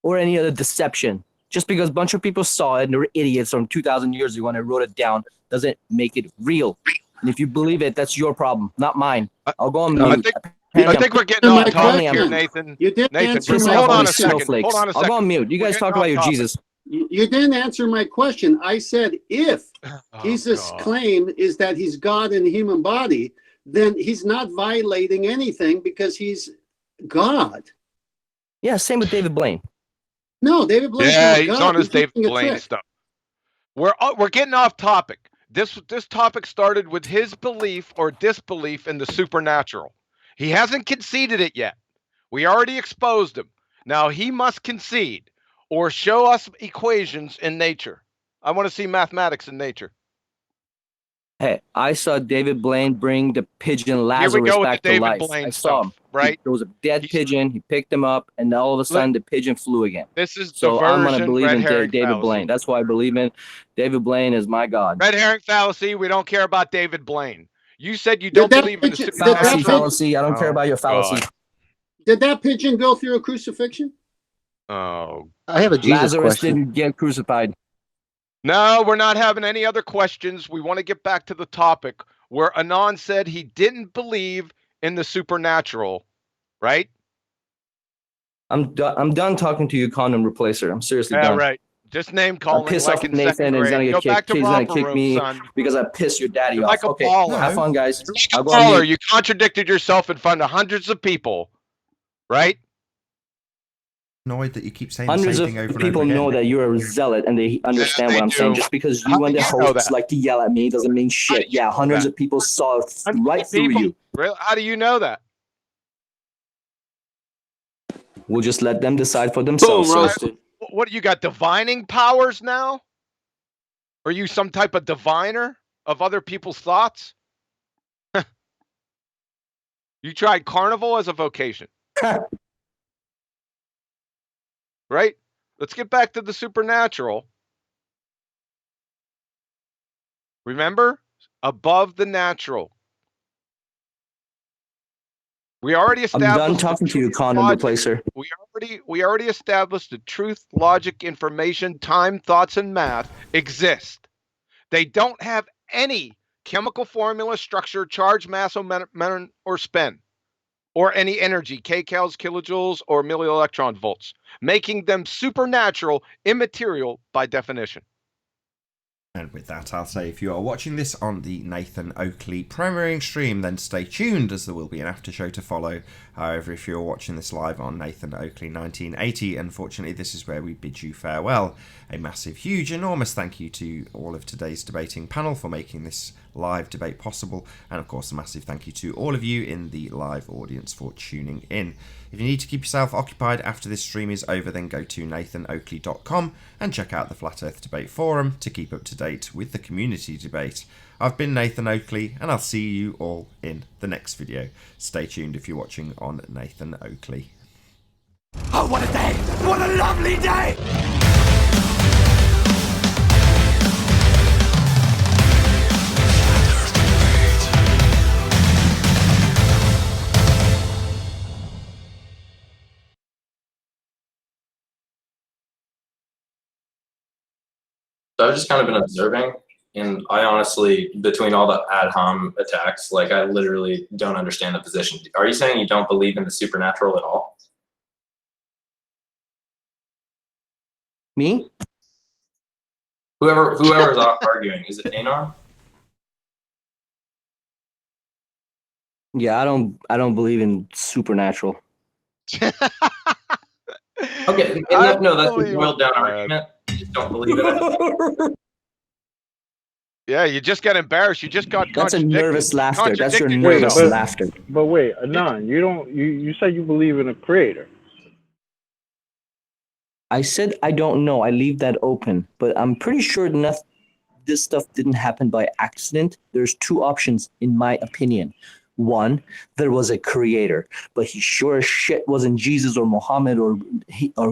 or any other deception. Just because a bunch of people saw it and they were idiots from 2,000 years ago and they wrote it down doesn't make it real. And if you believe it, that's your problem, not mine. I'll go on I mute. think we're getting off topic here, I'm Nathan. You didn't Nathan, answer pissing my off all hold on these a second. snowflakes. Hold on a I'll go second. on mute. You We're guys getting talk off about your topic. Jesus. You didn't answer my question. I said if Jesus' God. claim is that he's God in a human body, then he's not violating anything because he's God. Yeah, same with David Blaine. No, David Blaine's Yeah, not he's God. on his He's David using a Blaine trick. stuff. We're getting off topic. This topic started with his belief or disbelief in the supernatural. He hasn't conceded it yet. We already exposed him. Now he must concede or show us equations in nature. I want to see mathematics in nature. Hey, I saw David Blaine bring the pigeon Here we Lazarus go with back the to David life. Blaine I saw him. stuff, right? There was a dead pigeon. He picked him up, and all of a sudden, the pigeon flew again. This is So I'm gonna diversion, believe red in herring David fallacy. Blaine. That's why I believe in David Blaine is my God. Red herring fallacy. We don't care about David Blaine. You said you don't believe in the supernatural. Fallacy. I don't care about your fallacy. God. Did that pigeon go through a crucifixion? Oh, I have a Jesus Lazarus question. didn't get crucified. No, we're not having any other questions. We want to get back to the topic where Anon said he didn't believe in the supernatural, right? I'm done talking to you, condom replacer. I'm seriously Yeah, done. right. Just name I'm calling pissed like off in at Nathan, second and he's gonna grade. get Go back kicked. to He's gonna romper kick room, me son. because I pissed your daddy You're off. like a Okay, baller. have fun, guys. You're like I'll a go on baller. mute. You contradicted yourself in front of hundreds of people, right? Annoyed that you keep saying Hundreds the of same thing over and people over again. know that you're a zealot and they understand they what I'm saying. do. Just because How you and do the you know hosts that? like to yell at me doesn't mean shit. Yeah, hundreds that? of people saw Hundreds right of through people? you. Really? How do you know that? We'll just let them decide for themselves. Boom, sir. roasted. What you got? Divining powers now? Are you some type of diviner of other people's thoughts? You tried carnival as a vocation. Right? Let's get back to the supernatural. Remember? Above the natural. We already I'm established. done talking to you, condom replacer. We already established the truth, logic, information, time, thoughts, and math exist. They don't have any chemical formula, structure, charge, mass, momentum, or spin, or any energy, kcals, kilojoules, or millielectron volts, making them supernatural, immaterial by definition. And with that, I'll say if you are watching this on the Nathan Oakley premiering stream, then stay tuned as there will be an after show to follow. However, if you're watching this live on Nathan Oakley 1980, unfortunately this is where we bid you farewell. A massive, huge, enormous thank you to all of today's debating panel for making this live debate possible, and of course a massive thank you to all of you in the live audience for tuning in. If you need to keep yourself occupied after this stream is over, then go to nathanoakley.com and check out the Flat Earth Debate Forum to keep up to date with the community debate. I've been Nathan Oakley, and I'll see you all in the next video. Stay tuned if you're watching on Nathan Oakley. Oh, what a day! What a lovely day! So I've just kind of been observing, and I honestly, between all the ad hom attacks, like I literally don't understand the position. Are you saying you don't believe in the supernatural at all? Me? Whoever is arguing, is it Anon? Yeah, I don't believe in supernatural. Okay, no, that's a boiled down argument. You just don't believe in it. Yeah, you just got embarrassed. You just got That's a nervous laughter. That's your contradicted nervous yourself. laughter. But wait, Anon, you said you believe in a creator. I said I don't know. I leave that open, but I'm pretty sure this stuff didn't happen by accident. There's two options, in my opinion. One, there was a creator, but he sure as shit wasn't Jesus or Muhammad or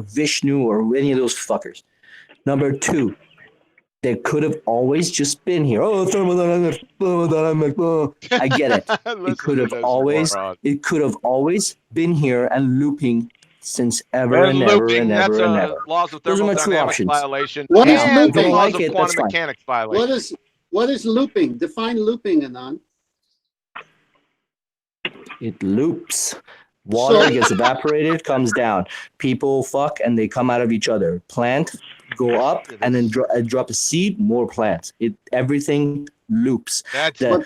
Vishnu or any of those fuckers. Number two, they could have always just been here. I get it. It could have always been here and looping since ever and ever and ever and ever. Laws of Those are my two thermodynamics options. violation What is and the looping? laws Like of it, quantum that's fine. mechanics violation. What is looping? Define looping, Anon. It loops. Water gets evaporated, comes down. People fuck and they come out of each other. Plant go up and then drop a seed, more plants. Everything loops. That's But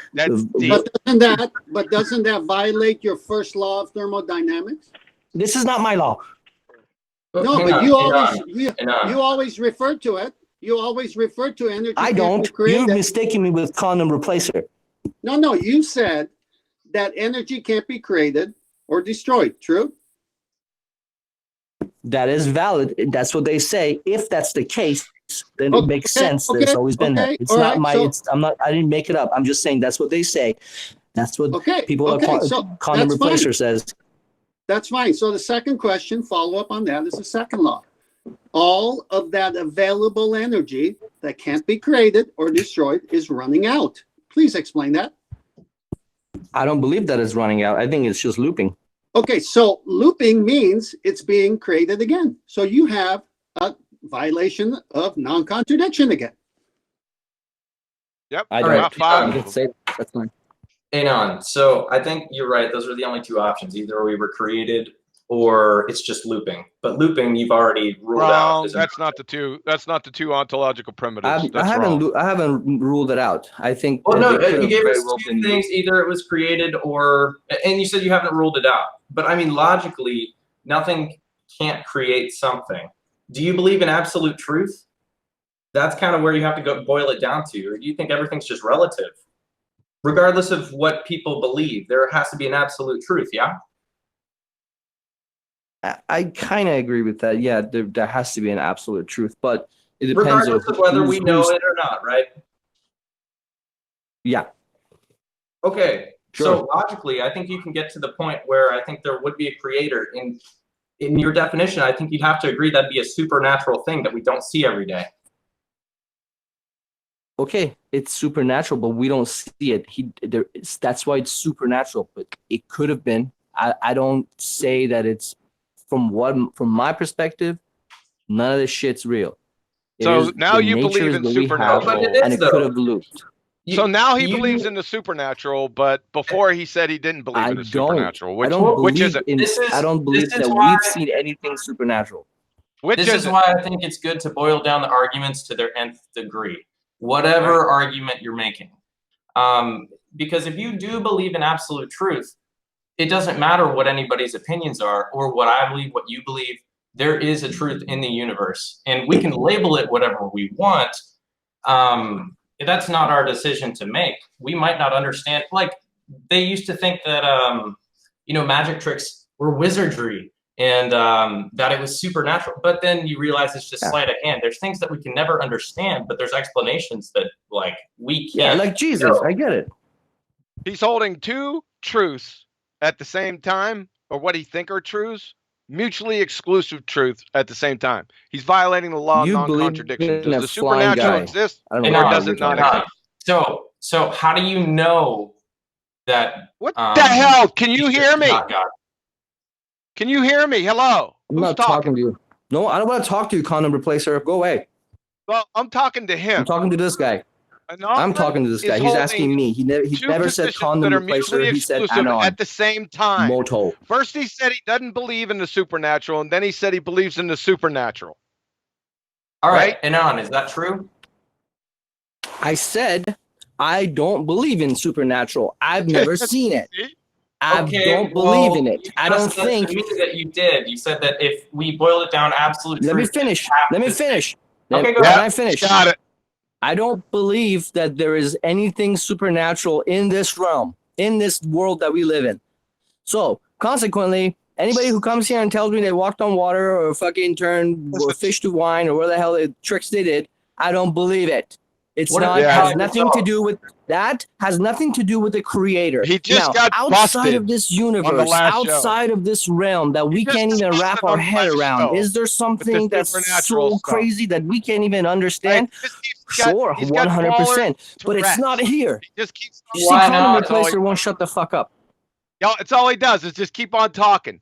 deep. doesn't that violate your first law of thermodynamics? This is not my law. No, but you always refer to it. You always refer to energy. I don't. You're mistaking me with condom replacer. No, you said that energy can't be created or destroyed. True? That is valid. That's what they say. If that's the case, then it makes sense. There's always been that. It's not my. I didn't make it up. I'm just saying that's what they say. That's what people. Condom replacer says. That's fine. So the second question, follow up on that, is the second law. All of that available energy that can't be created or destroyed is running out. Please explain that. I don't believe that it's running out. I think it's just looping. Okay, so looping means it's being created again. So you have a violation of non-contradiction again. Yep. I don't. Say that's fine. Anon. So I think you're right. Those are the only two options. Either we were created or it's just looping. But looping, you've already ruled out. That's not the two. That's not the two ontological primitives. I haven't ruled it out. I think. Well, no, you gave us two things. Either it was created or, and you said you haven't ruled it out. But I mean, logically, nothing can't create something. Do you believe in absolute truth? That's kind of where you have to go boil it down to. Or do you think everything's just relative? Regardless of what people believe, there has to be an absolute truth, yeah? I kind of agree with that. Yeah, there has to be an absolute truth, but it depends regardless of whether we know it or not, right? Yeah. Okay. Sure. So logically, I think you can get to the point where I think there would be a creator. In your definition, I think you'd have to agree that'd be a supernatural thing that we don't see every day. Okay, it's supernatural, but we don't see it. That's why it's supernatural. But it could have been. I don't say that it's from my perspective. None of this shit's real. So now you believe in supernatural, and it could have looped. So now he believes in the supernatural, but before he said he didn't believe in the supernatural. Which is it? I don't believe that we've seen anything supernatural. This is why I think it's good to boil down the arguments to their nth degree. Whatever argument you're making. Because if you do believe in absolute truth, it doesn't matter what anybody's opinions are or what I believe, what you believe. There is a truth in the universe, and we can label it whatever we want. That's not our decision to make. We might not understand. Like, they used to think that, magic tricks were wizardry and that it was supernatural. But then you realize it's just sleight of hand. There's things that we can never understand, but there's explanations that, like, we can't. Yeah, like Jesus. I get it. He's holding two truths at the same time, or what he think are truths, mutually exclusive truths at the same time. He's violating the law of non-contradiction. Does the supernatural exist, or does it not exist? So how do you know that? What the hell? Can you hear me? Can you hear me? Hello? I'm not talking to you. No, I don't want to talk to you, condom replacer. Go away. Well, I'm talking to him. I'm talking to this guy. I'm talking to this guy. He's asking me. He never said condom replacer. He said anon. At the same time. Moto. First he said he doesn't believe in the supernatural, and then he said he believes in the supernatural. All right, anon, is that true? I said I don't believe in supernatural. I've never seen it. I don't believe in it. I don't think that you did. You said that if we boil it down, absolute truth. Let me finish. Okay, go ahead. Can I finish? Got it. I don't believe that there is anything supernatural in this realm, in this world that we live in. So, consequently, anybody who comes here and tells me they walked on water or fucking turned fish to wine or where the hell the tricks they did, I don't believe it. It's has nothing to do with that. Has nothing to do with the creator. He just got outside of this universe, outside of this realm that we can't even wrap our head around. Is there something that's so crazy that we can't even understand? Sure, 100%. But it's not here. Just keeps you see, condom replacer won't shut the fuck up. Yo, it's all he does is just keep on talking.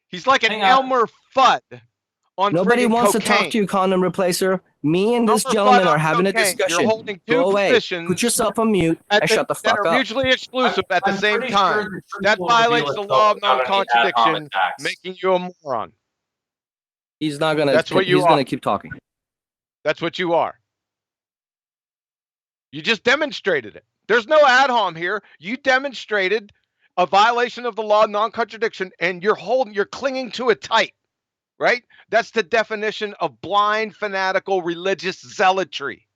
He's like an Elmer Fudd on Nobody wants cocaine. to talk to you, condom replacer. Me and this Sulfur gentleman flat are having a cocaine. You're discussion. holding two Go away. positions Put yourself on mute and shut the that fuck are up. mutually exclusive at the I'm same pretty time. sure the truth That will reveal violates the itself law of without any ad hom non-contradiction, attacks. making you a moron. He's not gonna. That's what you he's are. gonna keep talking. That's what you are. You just demonstrated it. There's no ad hom here. You demonstrated a violation of the law of non-contradiction, and you're clinging to it tight, right? That's the definition of blind, fanatical, religious zealotry.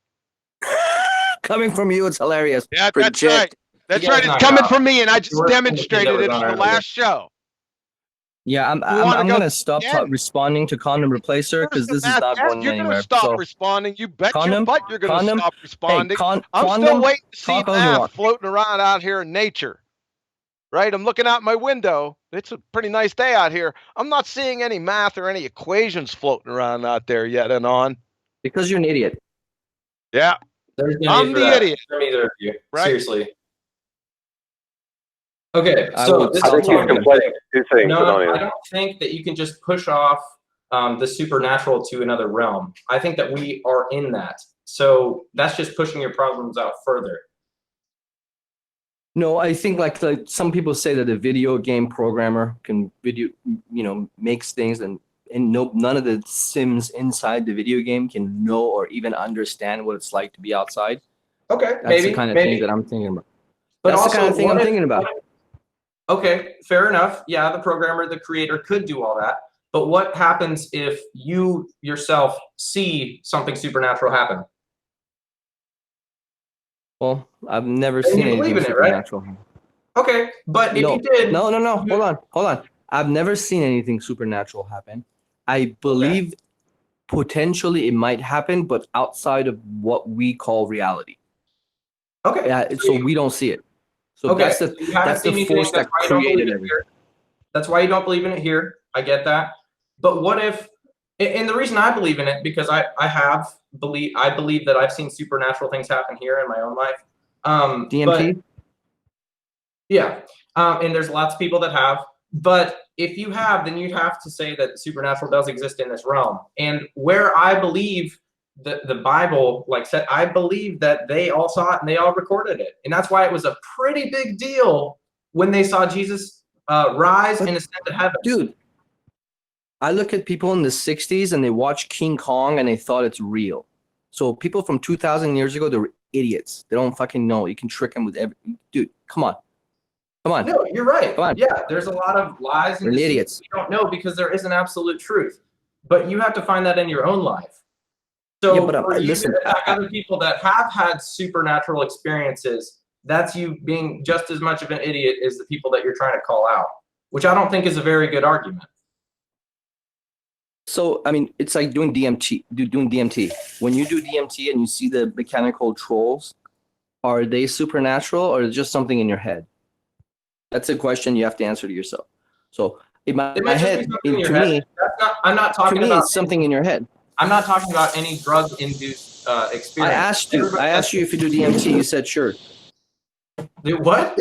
Coming from you, it's hilarious. Yeah, Project. that's right. That's right. It's coming from me, and I just demonstrated it on the last show. Yeah, I'm gonna stop responding to condom replacer because this is not going You're anywhere. gonna stop So, responding. You bet condom, your butt you're gonna condom, stop responding. Hey, I'm condom, still waiting to see talk all you math want. floating around out here in nature. Right? I'm looking out my window. It's a pretty nice day out here. I'm not seeing any math or any equations floating around out there yet and on. Because you're an idiot. Yeah. I'm the idiot. From either of you. Right? Seriously. Okay, I so will- this I is will the talk point. about two things, No, Anonymous. I don't think that you can just push off the supernatural to another realm. I think that we are in that. So that's just pushing your problems out further. No, I think like some people say that a video game programmer can makes things and none of the sims inside the video game can know or even understand what it's like to be outside. Okay, That's the kind of thing that I'm thinking about. But That's also, the kind of thing I'm thinking about. Okay, fair enough. Yeah, the programmer, the creator could do all that. But what happens if you yourself see something supernatural happen? Well, I've never Then seen you believe anything in it, right? supernatural. Okay, but if you did... No. Hold on. I've never seen anything supernatural happen. I believe potentially it might happen, but outside of what we call reality. Okay. Yeah, so we don't see it. So Okay, that's so you haven't the seen anything, force that that's why you don't created believe it everything. here. That's why you don't believe in it here. I get that. But what if, and the reason I believe in it, because I believe that I've seen supernatural things happen here in my own life. DMT? Yeah. And there's lots of people that have. But if you have, then you'd have to say that supernatural does exist in this realm. And where I believe the Bible, like said, I believe that they all saw it and they all recorded it. And that's why it was a pretty big deal when they saw Jesus rise and ascend to heaven. Dude, I look at people in the 60s and they watch King Kong and they thought it's real. So people from 2,000 years ago, they were idiots. They don't fucking know. You can trick them with every... Dude, come on. Come on. No, you're right. Come on. Yeah, there's a lot of lies and They're deceit idiots. we don't know because there is an absolute truth. But you have to find that in your own life. So Yeah, but, for you listen, to attack other people that have had supernatural experiences, that's you being just as much of an idiot as the people that you're trying to call out, which I don't think is a very good argument. So, I mean, it's like doing DMT. When you do DMT and you see the mechanical trolls, are they supernatural or is it just something in your head? That's a question you have to answer to yourself. So, in my head, I'm not talking about it's something in your head. I'm not talking about any drug-induced experience. I asked you if you do DMT. You said sure. What?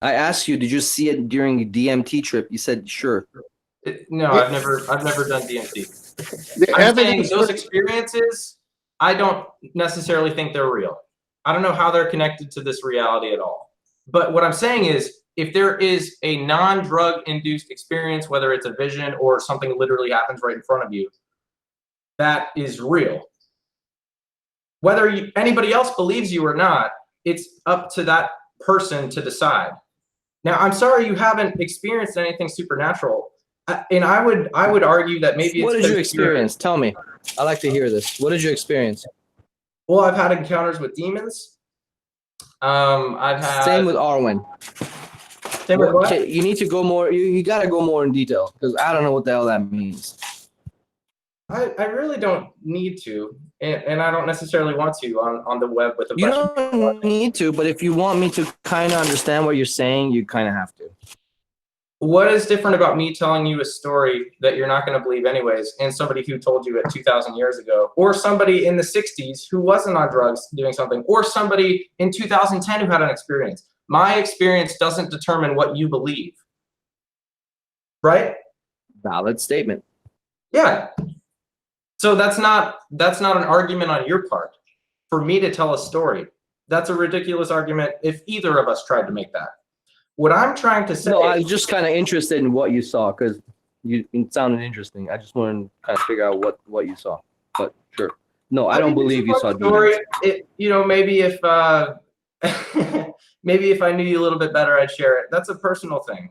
I asked you, did you see it during a DMT trip? You said sure. No, I've never done DMT. I'm saying those experiences, I don't necessarily think they're real. I don't know how they're connected to this reality at all. But what I'm saying is, if there is a non-drug induced experience, whether it's a vision or something literally happens right in front of you, that is real. Whether anybody else believes you or not, it's up to that person to decide. Now, I'm sorry you haven't experienced anything supernatural. And I would argue that maybe it's... What did you experience? Tell me. I like to hear this. What did you experience? Well, I've had encounters with demons. I've had... Same with Arwen. Same with what? Okay, you need to go more... You got to go more in detail because I don't know what the hell that means. I really don't need to, and I don't necessarily want to on the web with a bunch You of people. don't need to, but if you want me to kind of understand what you're saying, you kind of have to. What is different about me telling you a story that you're not going to believe anyways, and somebody who told you it 2,000 years ago, or somebody in the 60s who wasn't on drugs doing something, or somebody in 2010 who had an experience? My experience doesn't determine what you believe. Right? Valid statement. Yeah. So that's not an argument on your part. For me to tell a story, that's a ridiculous argument if either of us tried to make that. What I'm trying to say. No, I was just kind of interested in what you saw because it sounded interesting. I just wanted to kind of figure out what you saw. But sure. No, I don't believe you saw story. demons. Maybe if maybe if I knew you a little bit better, I'd share it. That's a personal thing.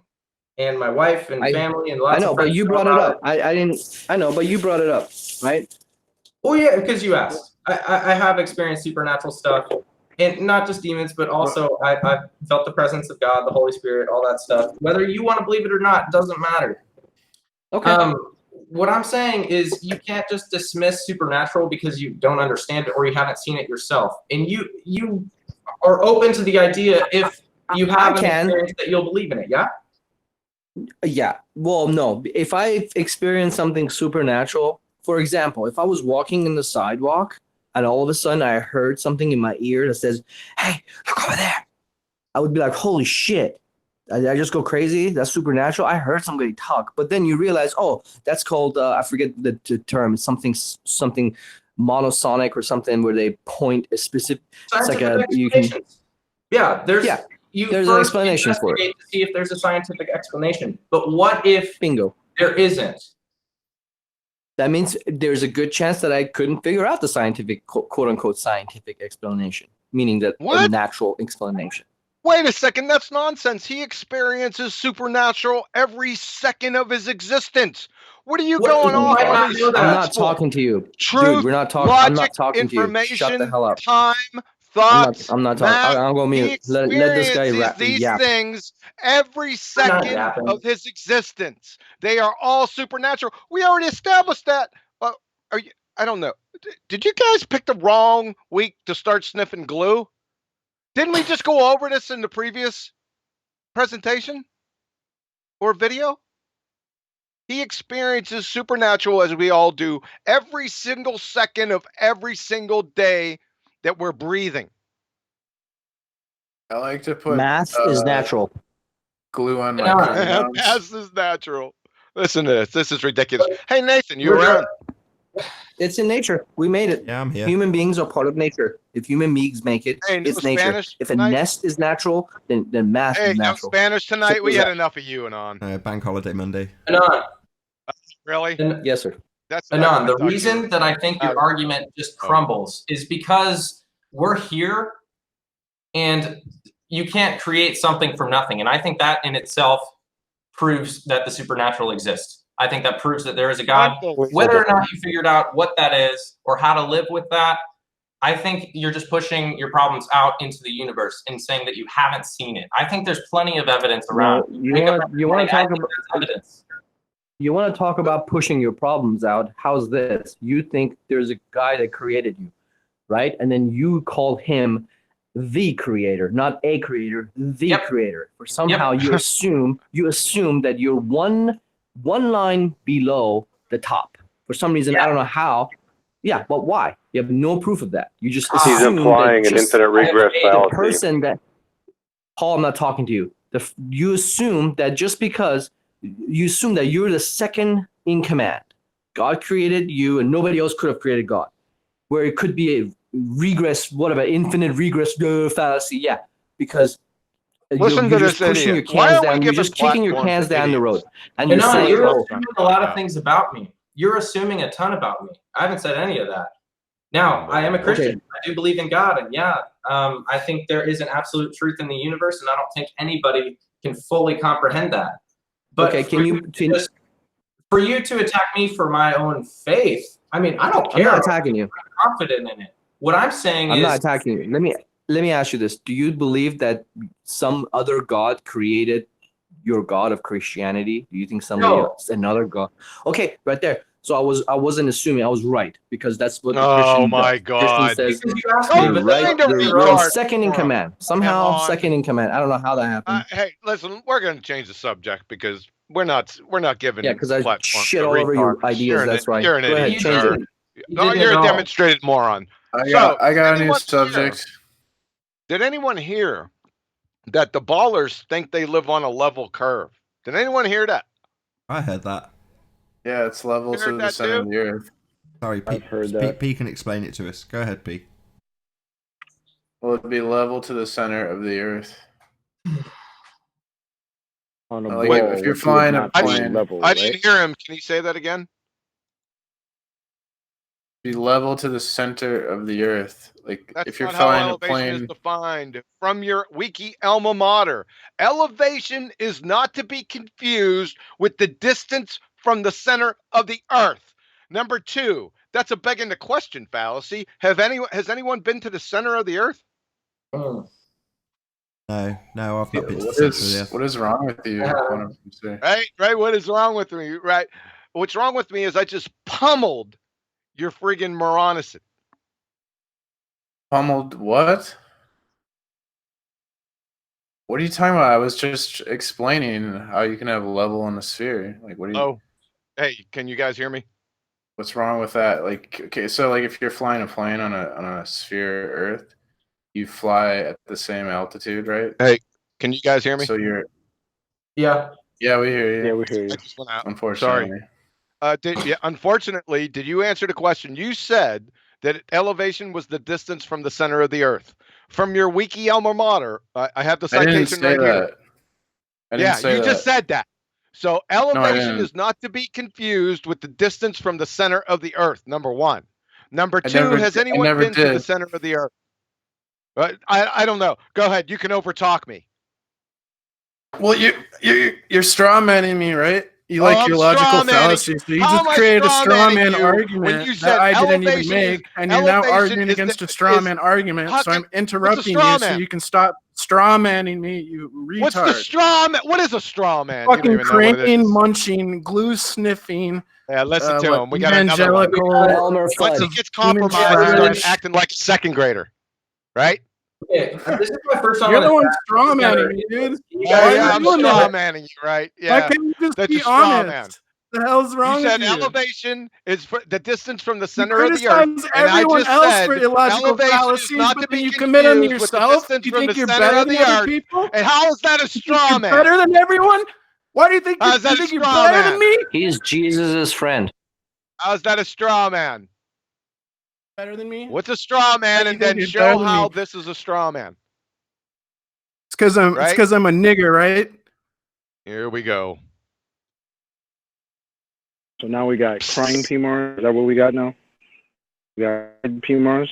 And my wife and family and lots I know, of friends. but you brought it up. I didn't. I know, but you brought it up, right? Oh yeah, because you asked. I have experienced supernatural stuff, and not just demons, but also I've felt the presence of God, the Holy Spirit, all that stuff. Whether you want to believe it or not doesn't matter. Okay. What I'm saying is you can't just dismiss supernatural because you don't understand it or you haven't seen it yourself. And you are open to the idea if you have an experience that you'll believe in it, yeah? Yeah. Well, no. If I experience something supernatural, for example, if I was walking in the sidewalk and all of a sudden I heard something in my ear that says, "Hey, look over there," I would be like, "Holy shit. I just go crazy? That's supernatural. I heard somebody talk." But then you realize, oh, that's called, I forget the term, something monosonic or something where they point a specific, it's like a, you can, there's an explanation for it. To see if there's a scientific explanation. But what if there isn't? That means there's a good chance that I couldn't figure out the scientific, quote unquote, scientific explanation, meaning that a natural explanation. Wait a second, that's nonsense. He experiences supernatural every second of his existence. What are you going off on? I'm not talking to you. Truth, Dude, we're not talking. logic, I'm not talking to you. information, Shut the hell up. time, thoughts. I'm not talking. I'll go mute. Let this guy experiences these things every second of his existence. They are all supernatural. We already established that. Are you? I don't know. Did you guys pick the wrong week to start sniffing glue? Didn't we just go over this in the previous presentation or video? He experiences supernatural, as we all do, every single second of every single day that we're breathing. I like to put math is natural. Glue on my nose. Math is natural. Listen to this. This is ridiculous. Hey, Nathan, you around? It's in nature. We made it. Yeah, I'm here. Human beings are part of nature. If human beings make it, it's nature. Spanish if tonight? A nest is natural, then math is natural. No Spanish tonight. So we had enough of you, Anon. Bank holiday Monday. Anon. Really? Yes, sir. That's Anon. The reason that I think your argument just crumbles is because we're here, and you can't create something from nothing. And I think that in itself proves that the supernatural exists. I think that proves that there is a God. Whether or not you figured out what that is or how to live with that, I think you're just pushing your problems out into the universe and saying that you haven't seen it. I think there's plenty of evidence around. You want to talk about evidence. You want to talk about pushing your problems out. How's this? You think there's a guy that created you, right? And then you call him the creator, not a creator, the creator. For somehow you assume that you're one line below the top. For some reason, I don't know how. Yeah, but why? You have no proof of that. You just assume he's implying an infinite regress fallacy. The person that Paul, I'm not talking to you. You assume that just because you assume that you're the second in command. God created you, and nobody else could have created God. Where it could be a regress, whatever, infinite regress fallacy. Yeah, because Listen you're to just this pushing idiot. your cans down. You're just kicking your cans down the road, and You're you're saying, you're assuming a lot of things about me. You're assuming a ton about me. I haven't said any of that. Now, I am a Christian. I do believe in God, and I think there is an absolute truth in the universe, and I don't think anybody can fully comprehend that. But for you to attack me for my own faith, I mean, I don't care. I'm not attacking you. I'm confident in it. What I'm saying is, I'm not attacking you. Let me ask you this: do you believe that some other God created your God of Christianity? Do you think somebody else, another God? Okay, right there. So I wasn't assuming. I was right because that's what the Christian God. Christian says. You're second in command. Somehow second in command. I don't know how that happened. Hey, listen, we're going to change the subject because we're not giving. Yeah, because I shit all over your ideas. That's right. You're an Go idiot. ahead, change it. No, you're a demonstrated moron. I got a new subject. Did anyone hear that the ballers think they live on a level curve? Did anyone hear that? I heard that. Yeah, it's level to the center of the earth. Sorry, P, I've heard that. P can explain it to us. Go ahead, P. Will it be level to the center of the earth? On a Like ball, if you're which would flying a not be plane, level, I right? didn't hear him. Can you say that again? be level to the center of the earth. Like That's if you're not how flying a elevation is plane, defined from your wiki alma mater. Elevation is not to be confused with the distance from the center of the earth. Number two, that's a begging the question fallacy. Has anyone been to the center of the earth? No, I've not been to the what center of the is earth. what is wrong with you? One of them say. Right. What is wrong with me? Right. What's wrong with me is I just pummeled your friggin' moronicity. Pummeled what? What are you talking about? I was just explaining how you can have a level on a sphere. Like, what do you? Oh, hey, can you guys hear me? What's wrong with that? Like, okay, so like if you're flying a plane on a sphere Earth, you fly at the same altitude, right? Hey, can you guys hear me? So you're. Yeah. Yeah, we hear you. Yeah, we hear you. I just went out. Unfortunately. Sorry. Unfortunately, did you answer the question? You said that elevation was the distance from the center of the earth. From your wiki alma mater, I have the I didn't citation say right that. here. I didn't say you that. just said that. So elevation didn't. is not to be confused with the distance from the center of the earth, number one. Number two, has anyone been to the center of the earth? I don't know. Go ahead. You can overtalk me. Well, you're straw manning me, right? You like your logical fallacy, so you just created a straw man argument that I didn't even make, and you're now arguing against a straw man argument. So I'm interrupting you so you can stop straw manning me, you retard. What's the straw man? What is a straw man? Fucking crane munching, glue sniffing. Yeah, listen to him. We got evangelical. Another one. Once he gets compromised, acting like a second grader, right? Okay, this is my first time. You're the one straw manning me, dude. I'm straw manning you, right? Yeah. Why can't you just That's be a straw honest? man. The hell's wrong You said with you? elevation is for the distance from the You center of the earth, criticize and I everyone just else said for illogical elevation is fallacies, not but to then be you commit them confused with the yourself. distance You from think the you're center better of than the other earth. people? And how is that a straw You're man? better than everyone? Why do you think How's that you a think you're straw better man? than me? He's Jesus' friend. How's that a straw man? Better than me? What's a straw man? And then show how this is a straw man. It's because I'm a nigger, right? Here we go. So now we got crying PMARS. Is that what we got now? We got PMARS.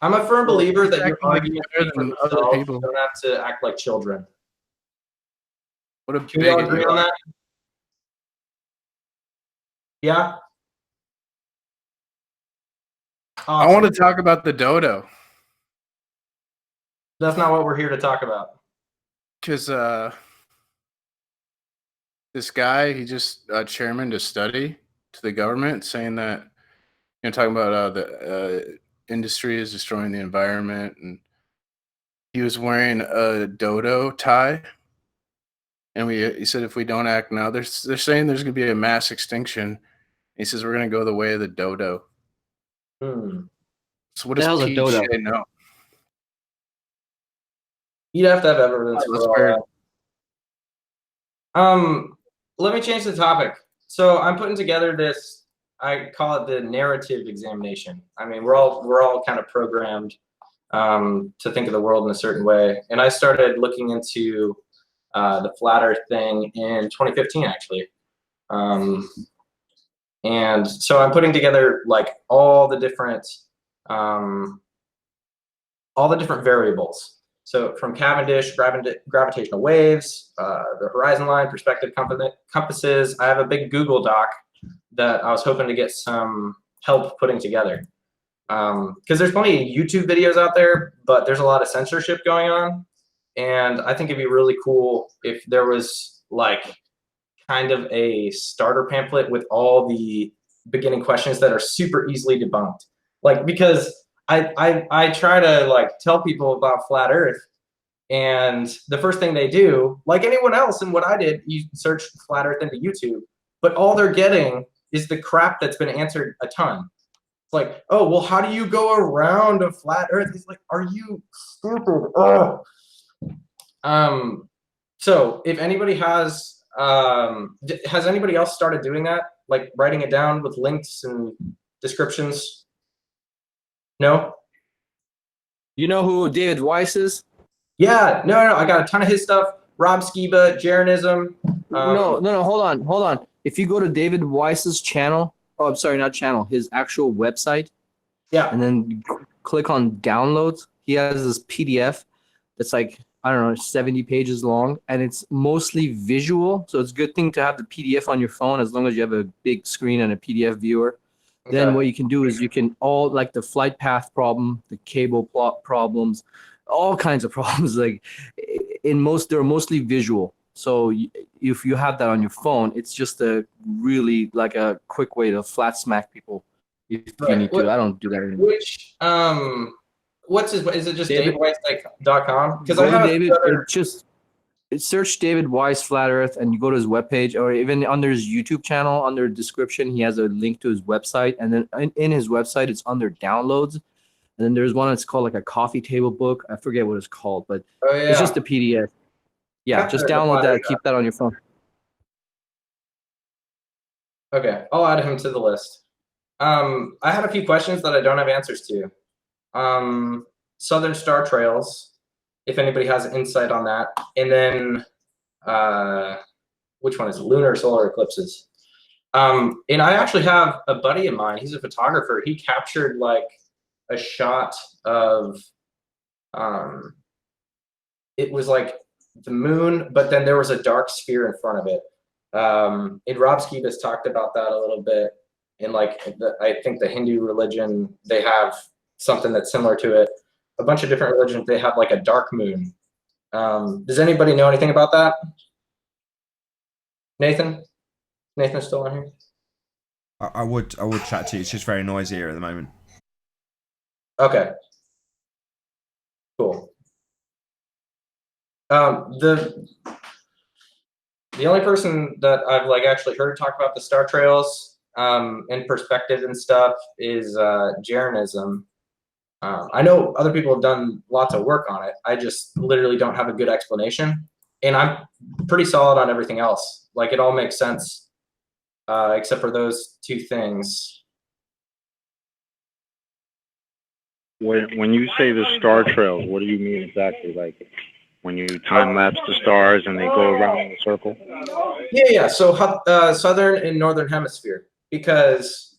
I'm a firm believer that your acting like arguments better speak for than other themselves. people. You don't have to act like children. What a Can we all bigot agree you on are. that? Yeah. I want to talk about the dodo. That's not what we're here to talk about. Because this guy, he just chairman to study to the government, saying that, talking about the industry is destroying the environment, and he was wearing a dodo tie, and he said if we don't act now, they're saying there's going to be a mass extinction. He says we're going to go the way of the dodo. So what does a dodo? PJ know? You'd have to have evidence for all that. Let me change the topic. So I'm putting together this, I call it the narrative examination. I mean, we're all kind of programmed to think of the world in a certain way. And I started looking into the flat earth thing in 2015, actually. And so I'm putting together like all the different variables. So from Cavendish, gravitational waves, the horizon line, perspective compasses. I have a big Google Doc that I was hoping to get some help putting together. Because there's plenty of YouTube videos out there, but there's a lot of censorship going on. And I think it'd be really cool if there was like kind of a starter pamphlet with all the beginning questions that are super easily debunked. Like, because I try to like tell people about flat earth, and the first thing they do, like anyone else and what I did, you search flat earth into YouTube, but all they're getting is the crap that's been answered a ton. It's like, oh, well, how do you go around a flat earth? It's like, are you stupid? Ugh. So if anybody has anybody else started doing that? Like writing it down with links and descriptions? No? You know who David Weiss is? Yeah, no, I got a ton of his stuff. Rob Skiba, Jeranism. No, hold on. If you go to David Weiss's channel, I'm sorry, not channel, his actual website. Yeah. And then click on downloads. He has this PDF that's like, I don't know, 70 pages long, and it's mostly visual. So it's a good thing to have the PDF on your phone as long as you have a big screen and a PDF viewer. Okay. Then what you can do is you can all like the flight path problem, the cable plot problems, all kinds of problems. Like they're mostly visual. So if you have that on your phone, it's just a really like a quick way to flat smack people if you need to. I don't do that anymore. Which what's his? Is it just DaveWeiss.com? Because I Go to have David. Search David Weiss Flat Earth, and you go to his webpage, or even under his YouTube channel, under description, he has a link to his website, and then in his website, it's under downloads, and then there's one that's called like a coffee table book. I forget what it's called, but it's just a PDF. Yeah, just download that. Keep that on your phone. Okay, I'll add him to the list. I had a few questions that I don't have answers to. Southern Star Trails, if anybody has insight on that. And then, which one is it? Lunar or solar eclipses? And I actually have a buddy of mine. He's a photographer. He captured like a shot of, it was like the moon, but then there was a dark sphere in front of it. And Rob Skiba's talked about that a little bit. In like, I think the Hindu religion, they have something that's similar to it. A bunch of different religions, they have like a dark moon. Does anybody know anything about that? Nathan? Nathan's still on here? I would chat to you. It's just very noisy here at the moment. Okay. Cool. The only person that I've like actually heard talk about the star trails in perspective and stuff is Jeranism. I know other people have done lots of work on it. I just literally don't have a good explanation, and I'm pretty solid on everything else. Like it all makes sense, except for those two things. When you say the star trails, what do you mean exactly? Like when you time lapse the stars and they go around in a circle? Yeah. So southern and northern hemisphere, because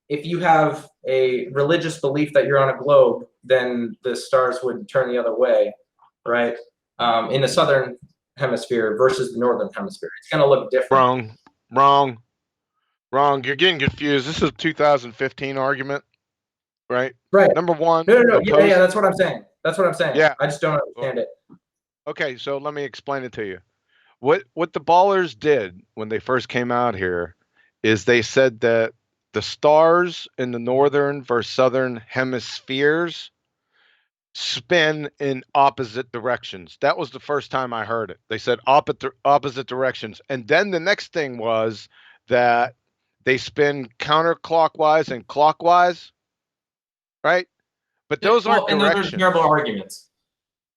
if you have a religious belief that you're on a globe, then the stars would turn the other way, right? In the southern hemisphere versus the northern hemisphere, it's going to look different. Wrong. You're getting confused. This is a 2015 argument, right? Right. Number one. No. Yeah. That's what I'm saying. Yeah. I just don't understand it. Okay, so let me explain it to you. What the ballers did when they first came out here is they said that the stars in the northern versus southern hemispheres spin in opposite directions. That was the first time I heard it. They said opposite directions. And then the next thing was that they spin counterclockwise and clockwise, right? But those aren't directions. Those are terrible arguments.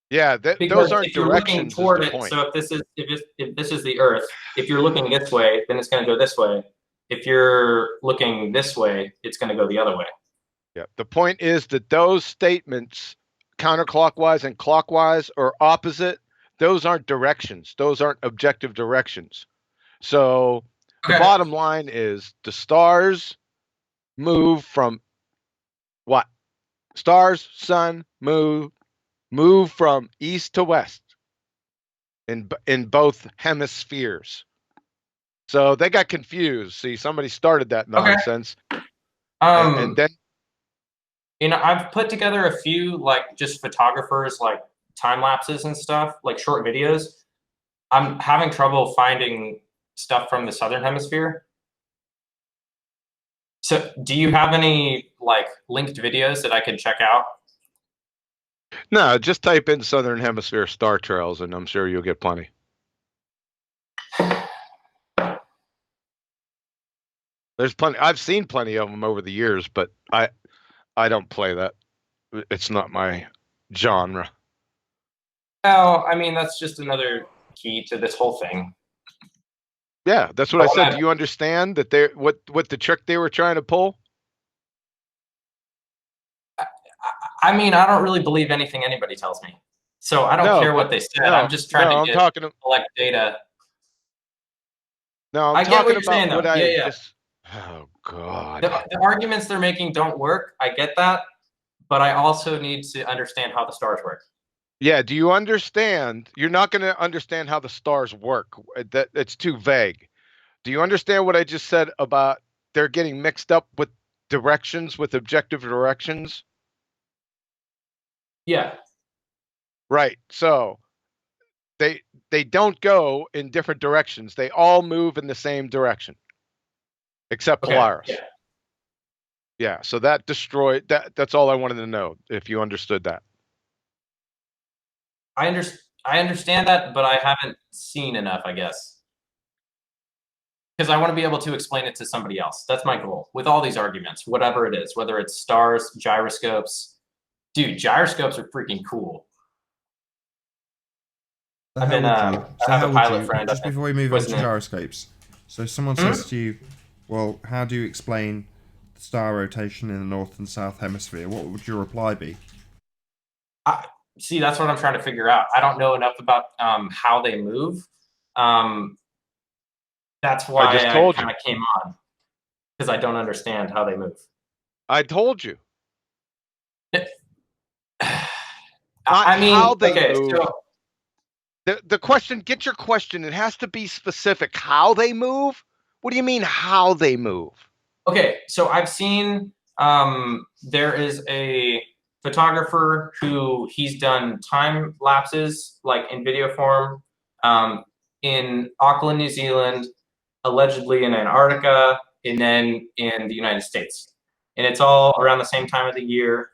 Yeah, those aren't directions. If you're looking toward it, so if this is the Earth, if you're looking this way, then it's going to go this way. If you're looking this way, it's going to go the other way. Yeah. The point is that those statements, counterclockwise and clockwise or opposite, those aren't directions. Those aren't objective directions. So the bottom line is the stars move from what? Stars, sun, move from east to west in both hemispheres. So they got confused. See, somebody started that nonsense. And then, I've put together a few like just photographers like time lapses and stuff, like short videos. I'm having trouble finding stuff from the southern hemisphere. So do you have any like linked videos that I could check out? No, just type in southern hemisphere star trails and I'm sure you'll get plenty. There's plenty. I've seen plenty of them over the years, but I don't play that. It's not my genre. No, I mean, that's just another key to this whole thing. Yeah, that's what I said. Do you understand that what the trick they were trying to pull? I mean, I don't really believe anything anybody tells me, so I don't care what they said. I'm just trying to collect data. No, I'm I get talking what you're about saying, though. what I Yeah. just. Oh God. The arguments they're making don't work. I get that, but I also need to understand how the stars work. Yeah. Do you understand? You're not going to understand how the stars work. It's too vague. Do you understand what I just said about they're getting mixed up with directions, with objective directions? Yeah. Right. So they don't go in different directions. They all move in the same direction, except Polaris. Yeah. Yeah. So that destroyed that. That's all I wanted to know. If you understood that. I understand that, but I haven't seen enough, I guess. Because I want to be able to explain it to somebody else. That's my goal with all these arguments, whatever it is, whether it's stars, gyroscopes. Dude, gyroscopes are freaking cool. I have a pilot friend. Just before we move on to gyroscopes, so someone says to you, well, how do you explain the star rotation in the north and south hemisphere? What would your reply be? See, that's what I'm trying to figure out. I don't know enough about how they move. That's why I kind of came on, because I don't understand how they move. I told you. I mean, how they okay, move. so The question, get your question. It has to be specific. How they move? What do you mean how they move? Okay, so I've seen there is a photographer who he's done time lapses like in video form in Auckland, New Zealand, allegedly in Antarctica, and then in the United States. And it's all around the same time of the year.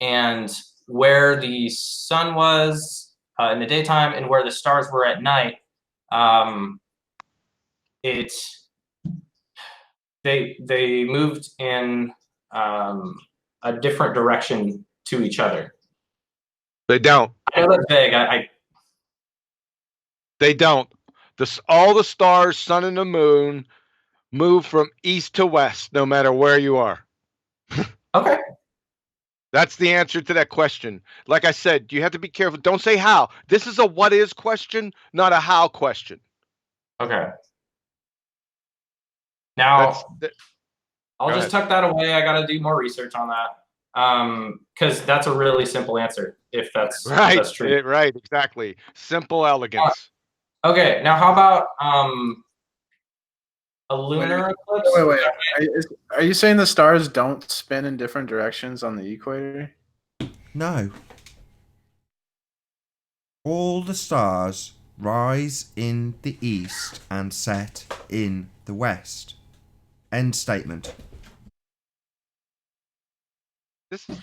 And where the sun was in the daytime and where the stars were at night, they moved in a different direction to each other. They don't. I know that's vague. They don't. All the stars, sun and the moon, move from east to west, no matter where you are. Okay. That's the answer to that question. Like I said, you have to be careful. Don't say how. This is a what is question, not a how question. Okay. Now, I'll just tuck that away. I got to do more research on that. Because that's a really simple answer, if that's true. Right, exactly. Simple elegance. Okay, now how about a lunar eclipse? Wait. Are you saying the stars don't spin in different directions on the equator? No. All the stars rise in the east and set in the west. End statement. This is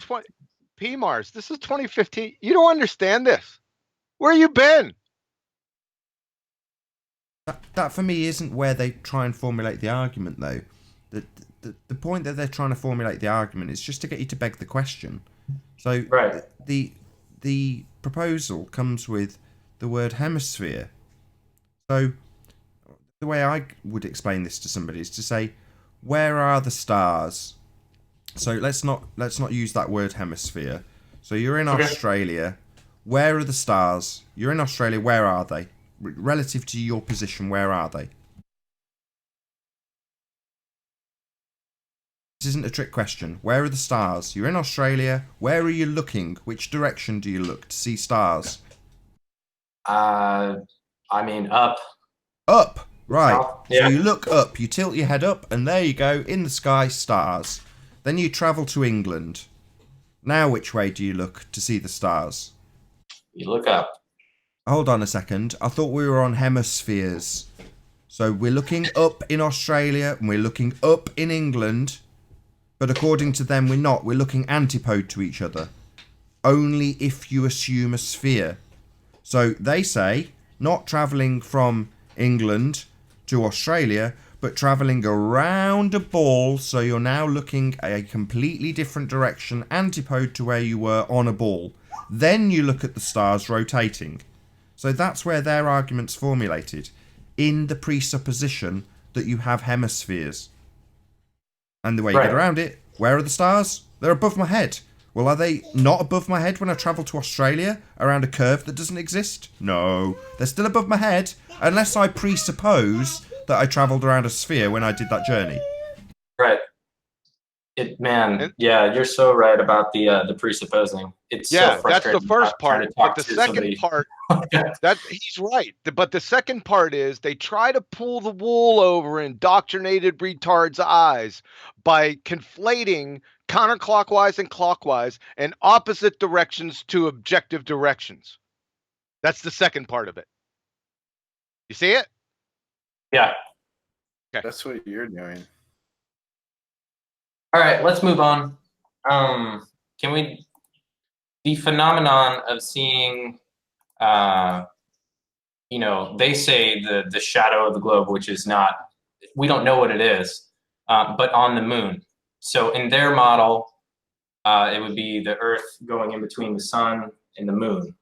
PMARS. This is 2015. You don't understand this. Where you been? That for me isn't where they try and formulate the argument, though. The point that they're trying to formulate the argument is just to get you to beg the question. So the proposal comes with the word hemisphere. So the way I would explain this to somebody is to say, where are the stars? So let's not use that word hemisphere. So you're in Australia. Where are the stars? You're in Australia. Where are they? Relative to your position, where are they? This isn't a trick question. Where are the stars? You're in Australia. Where are you looking? Which direction do you look to see stars? I mean, up. Up, right. Yeah. So you look up, you tilt your head up, and there you go, in the sky, stars. Then you travel to England. Now which way do you look to see the stars? You look up. Hold on a second. I thought we were on hemispheres. So we're looking up in Australia and we're looking up in England. But according to them, we're not. We're looking antipode to each other. Only if you assume a sphere. So they say, not travelling from England to Australia, but travelling around a ball. So you're now looking a completely different direction, antipode to where you were on a ball. Then you look at the stars rotating. So that's where their argument's formulated, in the presupposition that you have hemispheres. And the way you get around it, where are the stars? They're above my head. Well, are they not above my head when I travel to Australia around a curve that doesn't exist? No, they're still above my head, unless I presuppose that I travelled around a sphere when I did that journey. Right. Yeah, you're so right about the presupposing. It's so That's frustrating. the first trying part. to talk But the to second somebody. part, he's right. But the second part is they try to pull the wool over indoctrinated retards' eyes by conflating counterclockwise and clockwise and opposite directions to objective directions. That's the second part of it. You see it? Yeah. Okay. That's what you're doing. All right, let's move on. The phenomenon of seeing, they say the shadow of the globe, which is not, we don't know what it is, but on the moon. So in their model, it would be the Earth going in between the sun and the moon.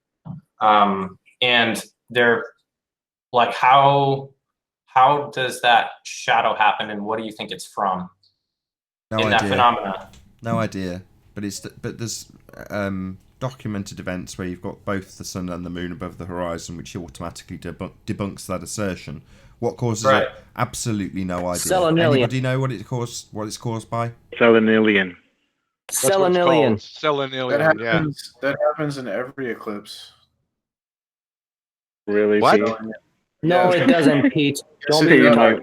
And they're like, how does that shadow happen, and what do you think it's from? That phenomena? No idea. But there's documented events where you've got both the sun and the moon above the horizon, which automatically debunks that assertion. What causes it? Absolutely no idea. Selenilian. Anybody know what it's caused by? Selenilian. Selenilian. Selenilian. That happens in every eclipse. Really? What? Pete? No, it doesn't, Pete. Don't be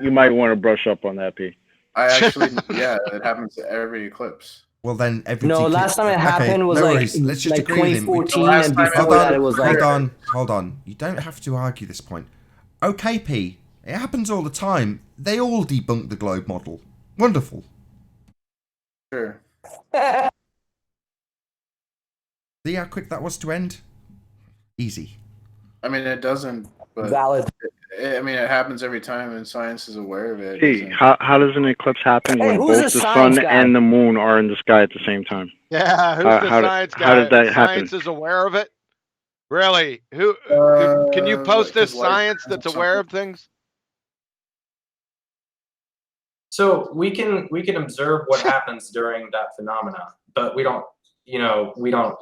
you might want to brush up on that, Pete. I actually, it happens to every eclipse. Well, then every last time it happened was let's just like agree with him. 2014, and before that it was like. Hold on. You don't have to argue this point. Okay, P. It happens all the time. They all debunk the globe model. Wonderful. Sure. See how quick that was to end? Easy. I mean, it doesn't. But Valid. It happens every time, and science is aware of it. See, how does an eclipse happen when both the sun and the moon are in the sky at the same time? Yeah, who's the science guy? How does that happen? Science is aware of it? Really? Who? Can you post this science that's aware of things? So we can observe what happens during that phenomena, but we don't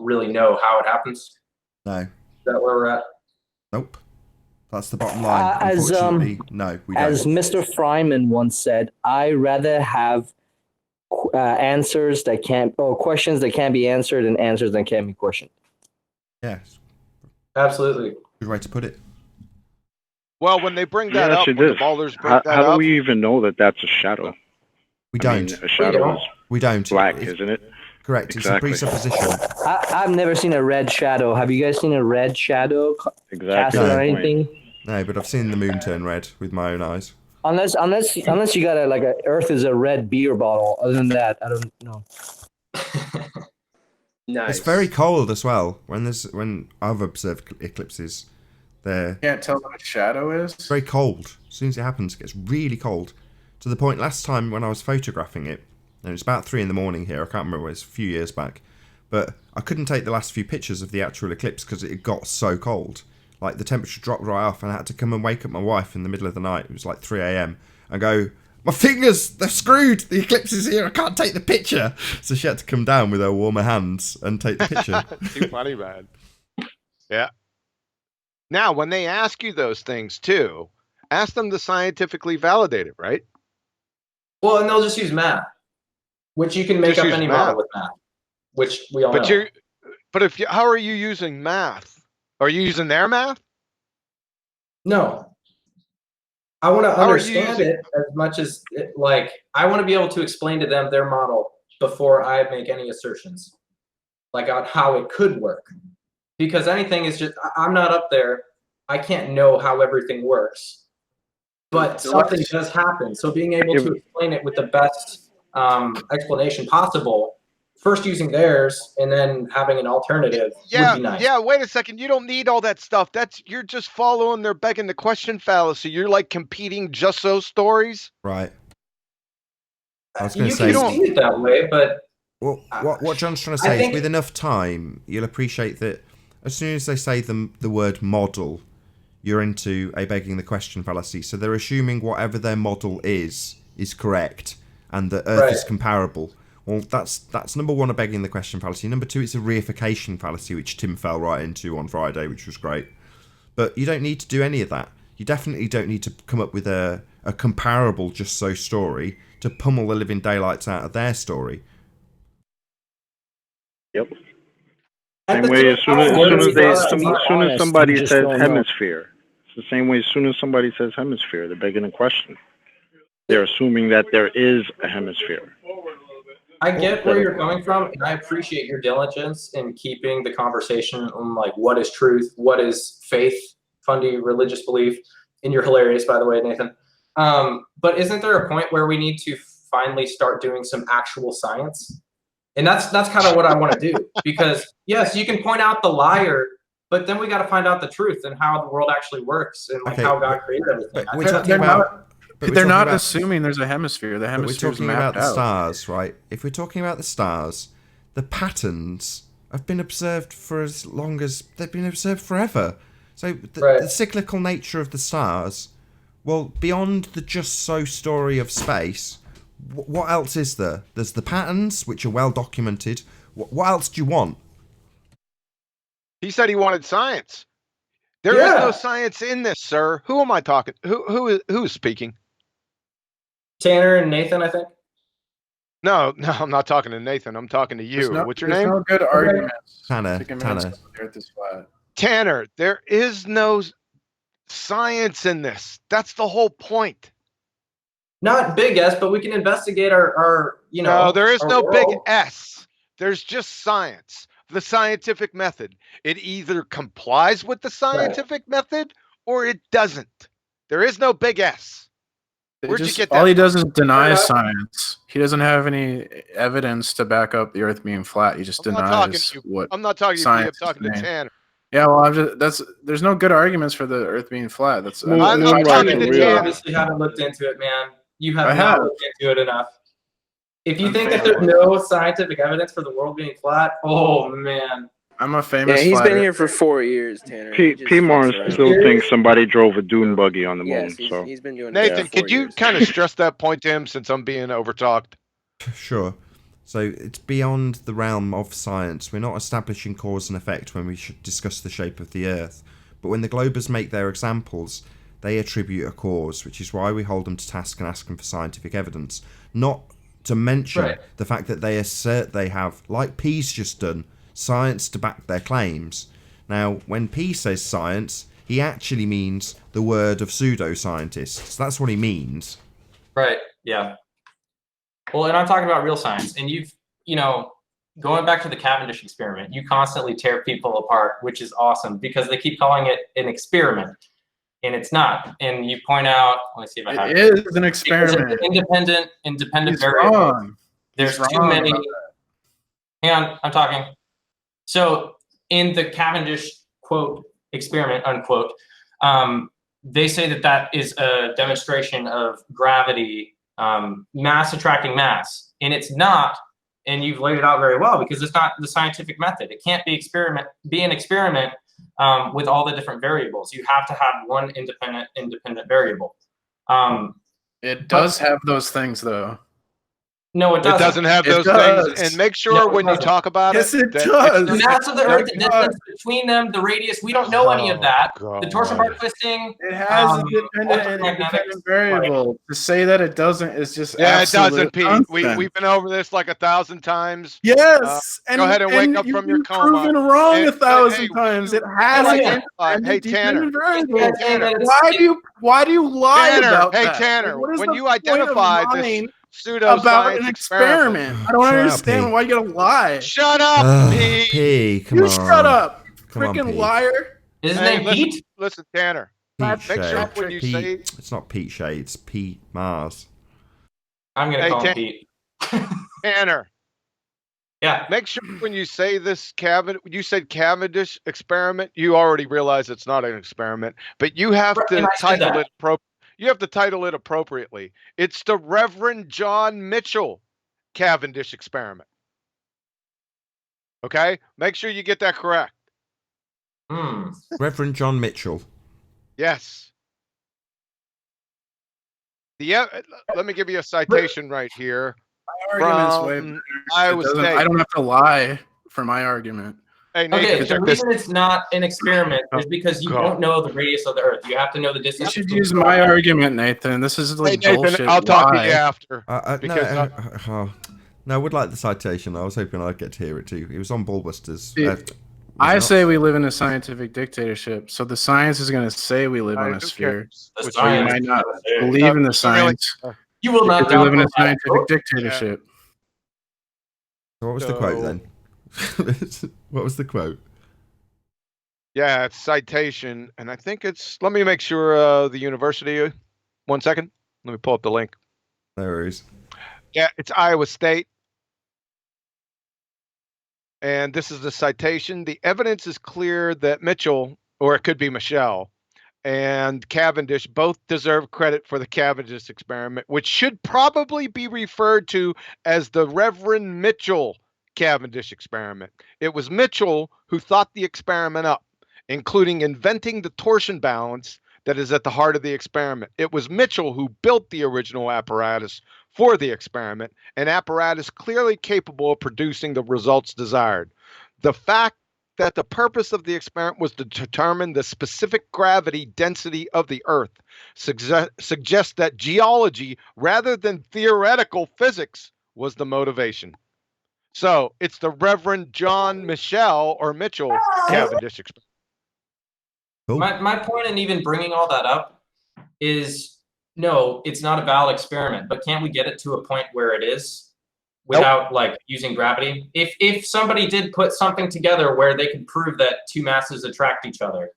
really know how it happens. No. Is that where we're at? Nope. That's the bottom line. Unfortunately, no, we don't. As Mr. Fryman once said, I rather have questions that can't be answered and answers that can't be questioned. Yes. Absolutely. Good way to put it. Well, when they bring that up, it when the is. ballers bring that How up, do we even know that that's a shadow? We don't. A shadow is we don't. black, isn't it? Correct. Exactly. It's a presupposition. I've never seen a red shadow. Have you guys seen a red shadow Exactly. casted or anything? No, but I've seen the moon turn red with my own eyes. Unless you got a Earth is a red beer bottle. Other than that, I don't know. Nice. It's very cold as well. When I've observed eclipses, You can't tell what a shadow is? it's very cold. As soon as it happens, it gets really cold. To the point last time when I was photographing it, and it's about 3 a.m. here, I can't remember, it was a few years back, but I couldn't take the last few pictures of the actual eclipse because it got so cold. Like, the temperature dropped right off, and I had to come and wake up my wife in the middle of the night. It was like 3 a.m. and go, my fingers, they're screwed. The eclipse is here. I can't take the picture. So she had to come down with her warmer hands and take the picture. Too funny, man. Yeah. Now, when they ask you those things too, ask them to scientifically validate it, right? Well, and they'll just use math, which you can make up any model with math, which we all know. How are you using math? Are you using their math? No. I want to understand it as much as I want to be able to explain to them their model before I make any assertions, like on how it could work. Because anything is just, I'm not up there. I can't know how everything works. But something does happen. So being able to explain it with the best explanation possible, first using theirs and then having an alternative would be nice. Yeah, wait a second. You don't need all that stuff. You're just following their begging the question fallacy. You're like competing just so stories. Right. I was going to You say... can see it that way, but... Well, what John's trying to say is with enough time, you'll appreciate that as soon as they say the word model, you're into a begging the question fallacy. So they're assuming whatever their model is correct and that Earth is comparable. Well, that's number one, a begging the question fallacy. Number two, it's a reification fallacy, which Tim fell right into on Friday, which was great. But you don't need to do any of that. You definitely don't need to come up with a comparable just so story to pummel the living daylights out of their story. Yep. Same way, as soon as somebody says hemisphere, it's the same way. As soon as somebody says hemisphere, they're begging a question. They're assuming that there is a hemisphere. I get where you're coming from, and I appreciate your diligence in keeping the conversation on like what is truth, what is faith, fundy religious belief. And you're hilarious, by the way, Nathan. But isn't there a point where we need to finally start doing some actual science? And that's kind of what I want to do, because yes, you can point out the liar, but then we got to find out the truth and how the world actually works and like how God created everything. They're not assuming there's a hemisphere. The hemisphere we're talking about the stars, right? If we're talking about the stars, the patterns have been observed for as long as they've been observed forever. So the cyclical nature of the stars, well, beyond the just so story of space, what else is there? There's the patterns, which are well documented. What else do you want? He said he wanted science. There is no science in this, sir. Who am I talking? Who's speaking? Tanner and Nathan, I think. No, I'm not talking to Nathan. I'm talking to you. What's your name? There's no good arguments. Tanner, there is no science in this. That's the whole point. Not big S, but we can investigate our No, there is no world. big S. There's just science. The scientific method. It either complies with the scientific method or it doesn't. There is no big S. Where'd you get that? All he does is deny science. He doesn't have any evidence to back up the Earth being flat. He just denies what. I'm not talking to you. I'm talking to Tanner. Yeah, well, there's no good arguments for the Earth being flat. That's I'm talking to you. Obviously, haven't looked into it, man. You have not looked into it enough. If you think that there's no scientific evidence for the world being flat, oh man. I'm a famous. Yeah, he's been here for 4 years, Tanner. P. Mars still thinks somebody drove a dune buggy on the moon. So he's been doing. Nathan, could you kind of stress that point to him since I'm being overtalked? Sure. So it's beyond the realm of science. We're not establishing cause and effect when we discuss the shape of the Earth. But when the Globers make their examples, they attribute a cause, which is why we hold them to task and ask them for scientific evidence. Not to mention the fact that they assert they have, like P's just done, science to back their claims. Now, when P says science, he actually means the word of pseudoscientists. That's what he means. Right, yeah. Well, and I'm talking about real science. And going back to the Cavendish experiment, you constantly tear people apart, which is awesome because they keep calling it an experiment. And it's not. And you point out, let me see if I have it. It is an experiment. Independent variable. There's too many. Hang on, I'm talking. So in the Cavendish quote experiment unquote, they say that is a demonstration of gravity, mass attracting mass, and it's not. And you've laid it out very well because it's not the scientific method. It can't be an experiment with all the different variables. You have to have one independent variable. It does have those things though. No, it doesn't. It doesn't have those things. And make sure when you talk about it it does. The mass of the Earth, the distance between them, the radius, we don't know any of that. The torsion bar twisting. It has a independent variable. To say that it doesn't is just it doesn't, Pete. We've been over this like 1,000 times. Yes. Go ahead and wake up from your coma. Proven wrong 1,000 times. It has hey, Tanner. Why do you lie about that? Hey, Tanner, when you identified this about an experiment. I don't understand why you gotta lie. Shut up, P. Come on. Shut up, Come freaking liar. His name Pete? Listen, Tanner. Make sure when you say it's not Pete Shea, it's Pete Mars. I'm gonna call him Pete. Tanner. Yeah. Make sure when you say this you said Cavendish experiment, you already realize it's not an experiment, but you have to title it appropriately. You have to title it appropriately. It's the Reverend John Mitchell Cavendish experiment. Okay? Make sure you get that correct. Reverend John Mitchell. Yes. Let me give you a citation right here. argument's way from better. Iowa State. I don't have to lie for my argument. Hey, Nathan, Okay, the reason it's not an experiment is because you don't know the radius of the Earth. You have to know the distance. You should use my argument, Nathan. This is like Nathan, bullshit. I'll talk to you Why? after. No, I would like the citation. I was hoping I'd get to hear it too. It was on Ballbusters. I say we live in a scientific dictatorship, so the science is going to say we live on a sphere. The So you might not believe in the science. You will not because we live in a download that scientific book. dictatorship. What was the quote then? What was the quote? Yeah, it's citation, and I think it's. Let me make sure the university. 1 second. Let me pull up the link. No worries. Yeah, it's Iowa State. And this is the citation. The evidence is clear that Mitchell, or it could be Michelle, and Cavendish both deserve credit for the Cavendish experiment, which should probably be referred to as the Reverend Mitchell Cavendish experiment. It was Mitchell who thought the experiment up, including inventing the torsion balance that is at the heart of the experiment. It was Mitchell who built the original apparatus for the experiment, an apparatus clearly capable of producing the results desired. The fact that the purpose of the experiment was to determine the specific gravity density of the Earth suggests that geology, rather than theoretical physics, was the motivation. So it's the Reverend John Mitchell Cavendish experiment. My point in even bringing all that up is, no, it's not a valid experiment, but can't we get it to a point where it is without like using gravity? If somebody did put something together where they could prove that two masses attract each other,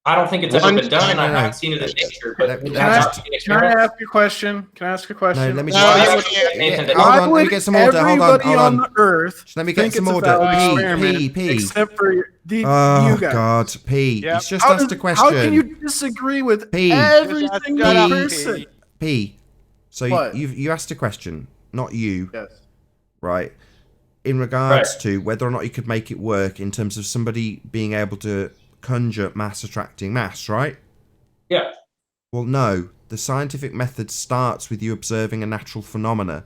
I don't think it's ever been done, and I haven't seen it in nature. But Can I ask you a question? Can I ask a question? No, let me just hold on. Let me get some order. Hold on. Hold on. The Earth. Just let me get some order. P. Except for you Oh guys. God, P. Yep. He's just asked a question. How can you disagree with P. every single person? P. So What? you asked a question, not you. Yes. Right. In regards to whether or not you could make it work in terms of somebody being able to conjure mass attracting mass, right? Yeah. Well, no. The scientific method starts with you observing a natural phenomena.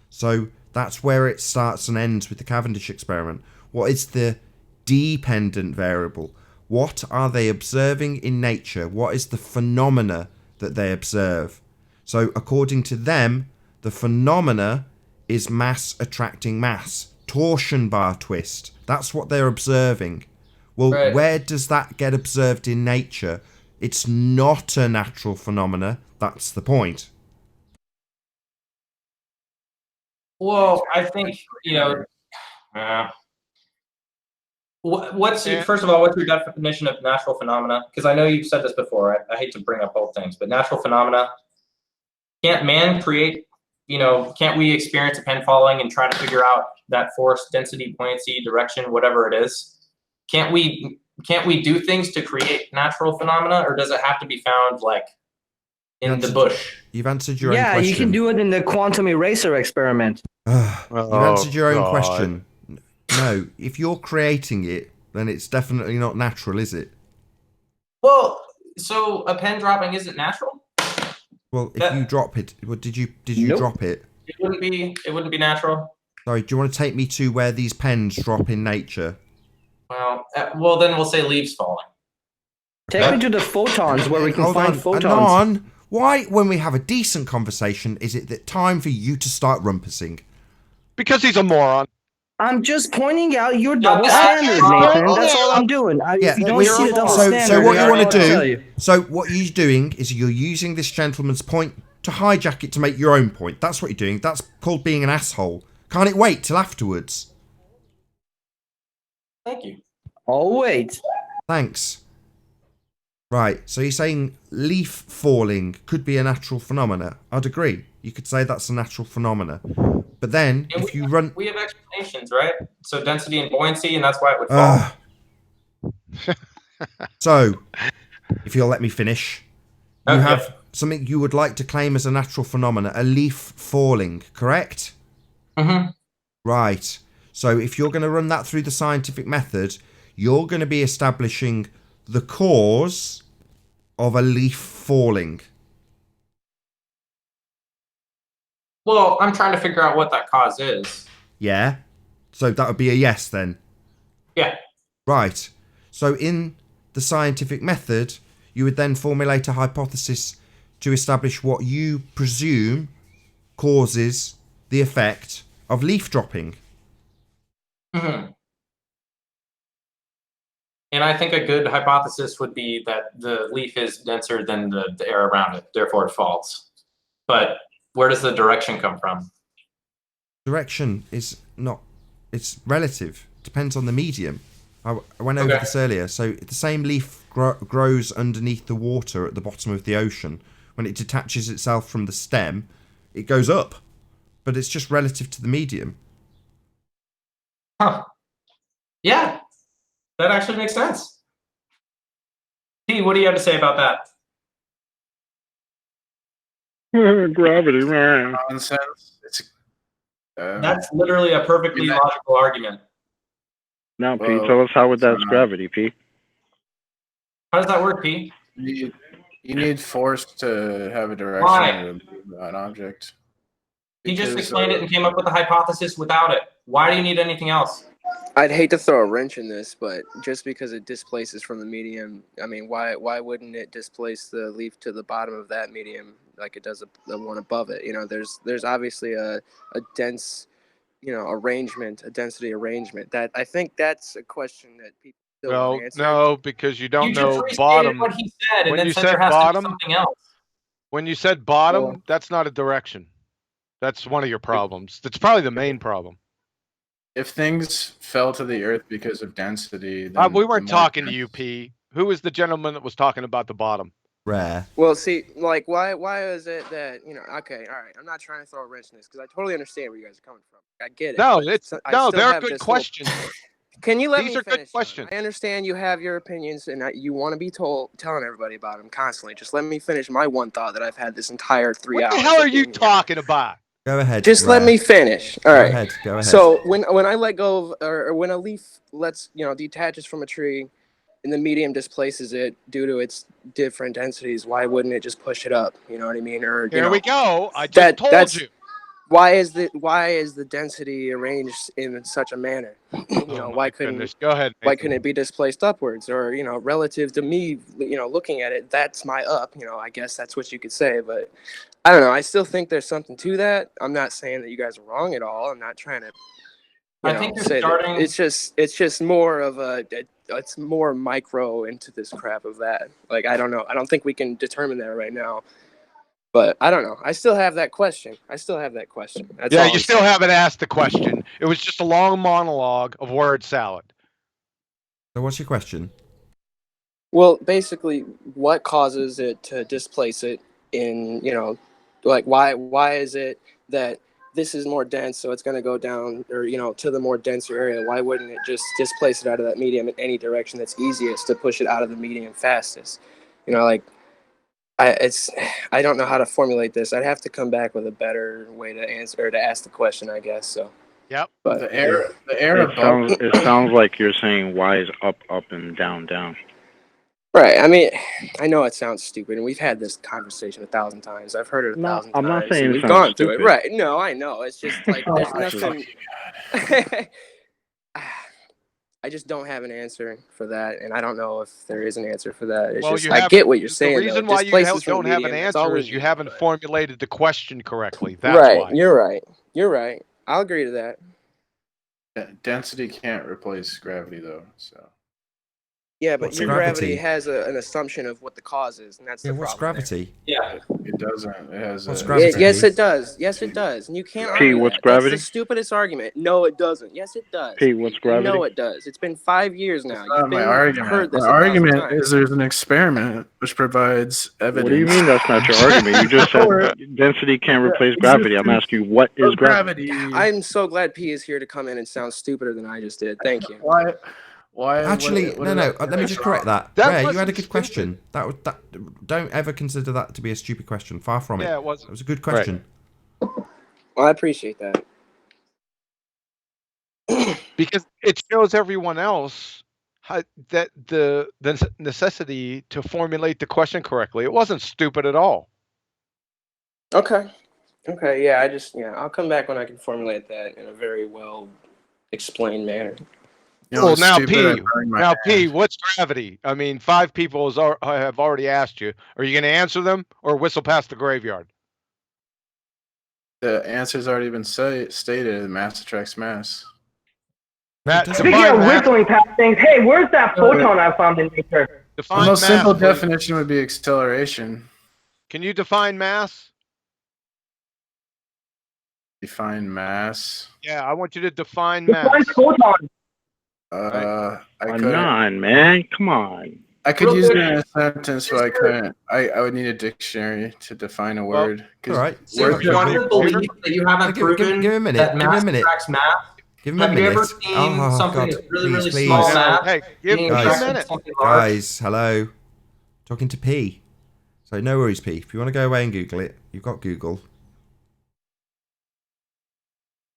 So that's where it starts and ends with the Cavendish experiment. What is the dependent variable? What are they observing in nature? What is the phenomena that they observe? So according to them, the phenomena is mass attracting mass. Torsion bar twist. That's what they're observing. Well, where does that get observed in nature? It's not a natural phenomena. That's the point. Well, I think, first of all, what's your definition of natural phenomena? Because I know you've said this before. I hate to bring up both things, but natural phenomena, can't man create, can't we experience a pen falling and try to figure out that force, density, buoyancy, direction, whatever it is? Can't we do things to create natural phenomena, or does it have to be found like in the bush? You've answered your own Yeah, question. you can do it in the quantum eraser experiment. You've answered your own question. No, if you're creating it, then it's definitely not natural, is it? Well, so a pen dropping isn't natural? Well, if you drop it, did you drop it? It wouldn't be natural. Sorry, do you want to take me to where these pens drop in nature? Well, then we'll say leaves falling. Take me to the photons where we can find photons. On. Why, when we have a decent conversation, is it that time for you to start rumpusing? Because he's a moron. I'm just pointing out your double standard, Nathan. That's all I'm doing. If you don't see the double standard, so what you want to tell do? you. So what you're doing is you're using this gentleman's point to hijack it to make your own point. That's what you're doing. That's called being an asshole. Can't it wait till afterwards? Thank you. Oh, wait. Thanks. Right, so you're saying leaf falling could be a natural phenomena. I'd agree. You could say that's a natural phenomena. But then, And if you run... We have explanations, right? So density and buoyancy, and that's why it would fall. So, if you'll let me finish. You have something you would like to claim as a natural phenomena, a leaf falling, correct? Mm-hmm. Right. So if you're going to run that through the scientific method, you're going to be establishing the cause of a leaf falling. Well, I'm trying to figure out what that cause is. Yeah. So that would be a yes then. Yeah. Right. So in the scientific method, you would then formulate a hypothesis to establish what you presume causes the effect of leaf dropping. Mm-hmm. And I think a good hypothesis would be that the leaf is denser than the air around it, therefore it falls. But where does the direction come from? Direction is not, it's relative. Depends on the medium. I went over this earlier. So the same leaf grows underneath the water at the bottom of the ocean. When it detaches itself from the stem, it goes up. But it's just relative to the medium. Huh. Yeah, that actually makes sense. P, what do you have to say about that? Gravity, man. Nonsense. That's literally a perfectly logical argument. Now, P, tell us how that's gravity, P. How does that work, P? You need force to have a direction Why? of an object. He just explained it and came up with a hypothesis without it. Why do you need anything else? I'd hate to throw a wrench in this, but just because it displaces from the medium, I mean, why wouldn't it displace the leaf to the bottom of that medium like it does the one above it? You know, there's obviously a dense, arrangement, a density arrangement. That I think that's a question that people still want to answer. No, because you don't know just bottom. what he said, and when then you said said there has bottom, to be something else. When you said bottom, that's not a direction. That's one of your problems. That's probably the main problem. If things fell to the earth because of density, then we weren't talking to you, P. Who was the gentleman that was talking about the bottom? Rare. Well, see, like, why is it that, okay, all right, I'm not trying to throw a wrench in this because I totally understand where you guys are coming from. I get it. No, but they're good questions. Can you let me These are finish? good questions. I understand you have your opinions and you want to be telling everybody about them constantly. Just let me finish my one thought that I've had this entire 3 hours. What the hell are you talking about? Go ahead. Just let me finish. All right. Go ahead. So when I let go of, or when a leaf detaches from a tree, and the medium displaces it due to its different densities, why wouldn't it just push it up? You know what I mean? Or here we go. I just told you. Why is the density arranged in such a manner? Why couldn't goodness. Go ahead, why couldn't it be displaced upwards? Or relative to me, looking at it, that's my up. I guess that's what you could say. But I don't know. I still think there's something to that. I'm not saying that you guys are wrong at all. I'm not trying to. I think say that. It's just more of it's more micro into this crap of that. Like, I don't know. I don't think we can determine that right now. But I don't know. I still have that question. That's yeah, you still haven't asked the question. It was just a long monologue of word salad. So what's your question? Well, basically, what causes it to displace it in, like why is it that this is more dense, so it's going to go down or, to the more denser area? Why wouldn't it just displace it out of that medium in any direction that's easiest to push it out of the medium fastest? I don't know how to formulate this. I'd have to come back with a better way to answer or to ask the question, I guess. So. Yep. But the air It sounds like you're saying why is up, and down, down. Right. I mean, I know it sounds stupid, and we've had this conversation 1,000 times. I've heard it 1,000 times. I'm not saying we've it sounds gone stupid. through it. Right. No, I know. It's just like there's nothing. I just don't have an answer for that, and I don't know if there is an answer for that. It's just I get what you're saying. The reason why you don't have an answer is you haven't formulated the question correctly. That's why. You're right. I'll agree to that. Density can't replace gravity, though. So. Yeah, but your gravity has an assumption of what the cause is, and that's the problem. What's gravity? Yeah. It doesn't. It has what's gravity? Yes, it does. Yes, it does. And you can't argue what's that. gravity? That's the stupidest argument. No, it doesn't. Yes, it does. P, what's gravity? No, it does. It's been 5 years now. That's not my argument. My argument is there's an experiment which provides evidence. What do you mean that's not your argument? You just said density can't replace gravity. I'm asking you, what is gravity? I'm so glad P is here to come in and sound stupider than I just did. Thank you. Why? Actually, no. Let me just correct that. Ray, you had a good question. That don't ever consider that to be a stupid question. Far from it. Yeah, it wasn't. It was a good question. Right. Well, I appreciate that. Because it shows everyone else that the necessity to formulate the question correctly. It wasn't stupid at all. Okay. Okay, yeah, I'll come back when I can formulate that in a very well explained manner. Well, now P, what's gravity? I mean, 5 people have already asked you. Are you going to answer them or whistle past the graveyard? The answer's already been stated. Mass attracts mass. Speaking of whistling past things, hey, where's that photon I found in nature? The most simple definition would be acceleration. Can you define mass? Define mass. Yeah, I want you to define Define mass. photon. I Come could. on, man. Come on. I could use it in a sentence, but I couldn't. I would need a dictionary to define a word. All right. Since you want to believe that you haven't proven give him a minute. that Give him a mass minute. attracts mass, Give him a have minute. you ever seen something that's really, please. small mass? Hey, give me a minute. Guys, hello. Talking to P. So no worries, P. If you want to go away and Google it, you've got Google.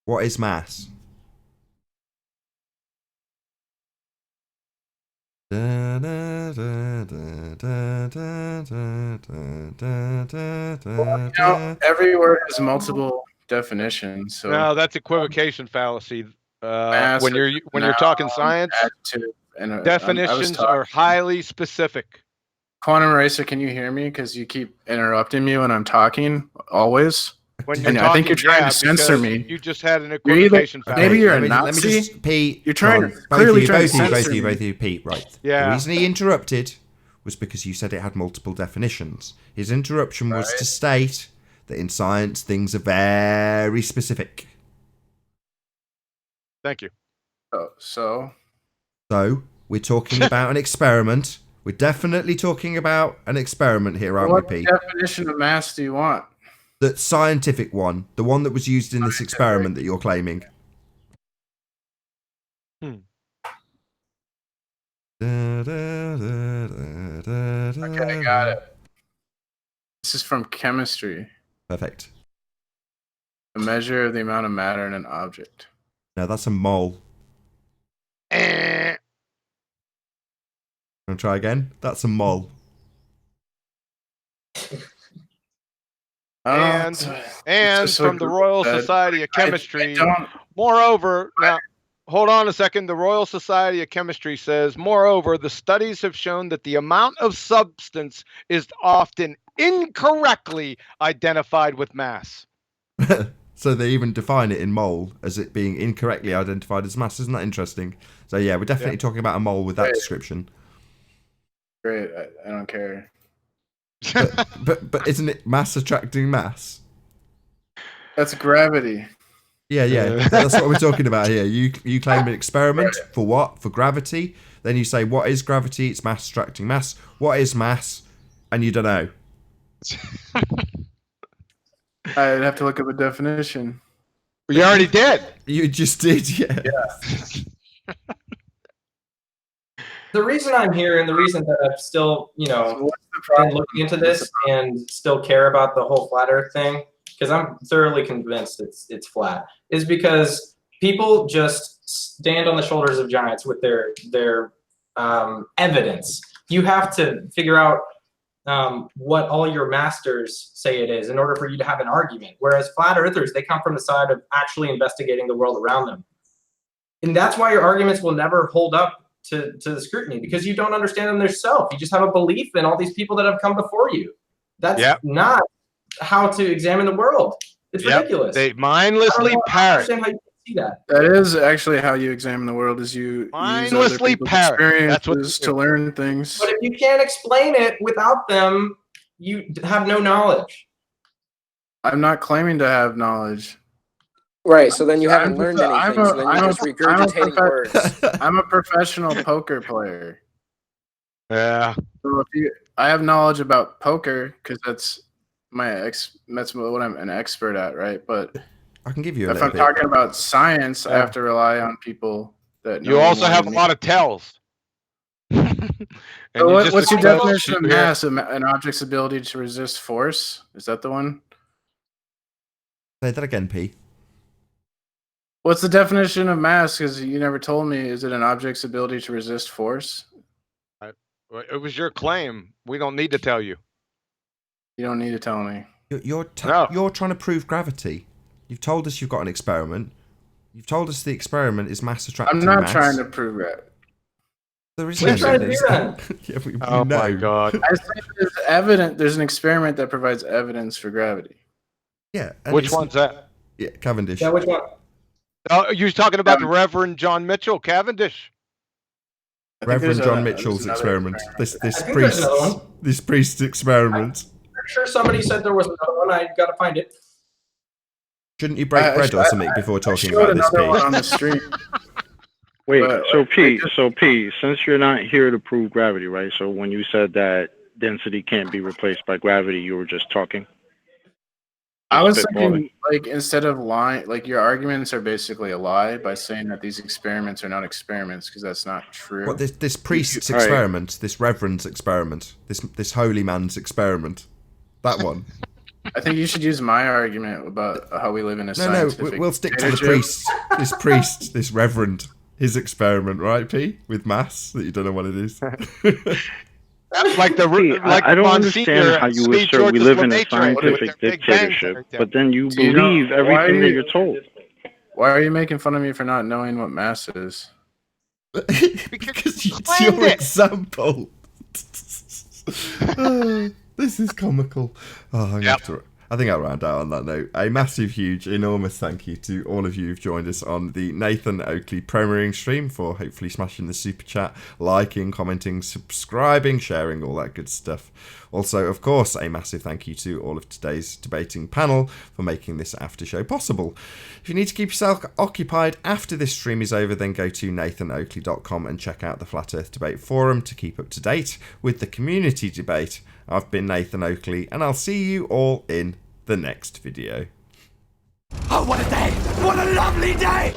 What is mass? Every word has multiple definitions. So No, that's equivocation fallacy. When you're talking science, definitions are highly specific. Quantum Eraser, can you hear me? Because you keep interrupting me when I'm talking, always. When you're and talking, I think you're trying to censor me. You just had an equivocation fallacy. Maybe you're a Let me Nazi. just, Pete. You're trying to both clearly of trying to censor me. both of you, Pete. Right. Yeah. The reason he interrupted was because you said it had multiple definitions. His interruption was to state that in science things are very specific. Thank you. So we're talking about an experiment. We're definitely talking about an experiment here, aren't what we, Pete? definition of mass do you want? The scientific one, the one that was used in this experiment that you're claiming. Okay, I got it. This is from chemistry. Perfect. A measure of the amount of matter in an object. No, that's a mole. Want to try again? That's a mole. And from the Royal Society of Chemistry. Moreover, now hold on a second. The Royal Society of Chemistry says, moreover, the studies have shown that the amount of substance is often incorrectly identified with mass. So they even define it in mole as it being incorrectly identified as mass. Isn't that interesting? So yeah, we're definitely talking about a mole with that description. Great, I don't care. But isn't it mass attracting mass? That's gravity. Yeah. That's what we're talking about here. You claim an experiment for what? For gravity. Then you say, what is gravity? It's mass attracting mass. What is mass? And you don't know. I'd have to look up a definition. You already did. You just did, yeah. The reason I'm here and the reason that I'm still, been looking into this and still care about the whole flat Earth thing, because I'm thoroughly convinced it's flat, is because people just stand on the shoulders of giants with their evidence. You have to figure out what all your masters say it is in order for you to have an argument. Whereas flat earthers, they come from the side of actually investigating the world around them. And that's why your arguments will never hold up to the scrutiny, because you don't understand them yourself. You just have a belief in all these people that have come before you. That's not how to examine the world. It's ridiculous. They mindlessly parrot. That is actually how you examine the world, is you mindlessly use other people's parrot. experiences to learn things. But if you can't explain it without them, you have no knowledge. I'm not claiming to have knowledge. Right, so then you haven't learned anything, so then you're just regurgitating words. I'm a professional poker player. Yeah. So I have knowledge about poker because that's what I'm an expert at, right? But I can give you if I'm talking about science, I have to rely on people that know. You also have a lot of tells. So what's your definition of mass? An object's ability to resist force? Is that the one? Say that again, P. What's the definition of mass? Because you never told me. Is it an object's ability to resist force? It was your claim. We don't need to tell you. You don't need to tell me. You're trying to prove gravity. You've told us you've got an experiment. You've told us the experiment is mass attracting I'm not mass. trying to prove that. There is We're trying to evidence. do that. Yeah, we Oh know. my God. I think there's evidence. There's an experiment that provides evidence for gravity. Yeah. and Which it's- one's that? Yeah, Cavendish. Yeah, which one? Oh, you're talking about the Reverend John Mitchell, Cavendish. Reverend John Mitchell's experiment. This I think there's another one. this priest's experiment. I'm sure somebody said there was another one. I gotta find it. Shouldn't you break bread or something before talking showed about this, another one on Pete? the stream. Wait, But, so like, P, since you're not here to prove gravity, right? So when you said that density can't be replaced by gravity, you were just talking? I was Spitballing. thinking, like, instead of lying, like, your arguments are basically a lie by saying that these experiments are not experiments, because that's not true. What this priest's All right. experiment, this reverend's experiment, this holy man's experiment, that one. I think you should use my argument about how we live in a No, scientific we'll stick to the dictatorship. priest, this reverend, his experiment, right, P? With mass, that you don't know what it is. Like the like I don't Monsignor understand how you St. assert we George's live in a Lemaitre with their scientific Big Bang dictatorship, Theory. but then you Do you know- believe why are everything that you- you're told. Why are you making fun of me for not knowing what mass is? Because it's your example. This is comical. Oh, I think I'll round out on that note. A massive, huge, enormous thank you to all of you who've joined us on the Nathan Oakley premiering stream for hopefully smashing the super chat, liking, commenting, subscribing, sharing, all that good stuff. Also, of course, a massive thank you to all of today's debating panel for making this after show possible. If you need to keep yourself occupied after this stream is over, then go to nathanoakley.com and check out the Flat Earth Debate Forum to keep up to date with the community debate. I've been Nathan Oakley, and I'll see you all in the next video. Oh, what a day! What a lovely day!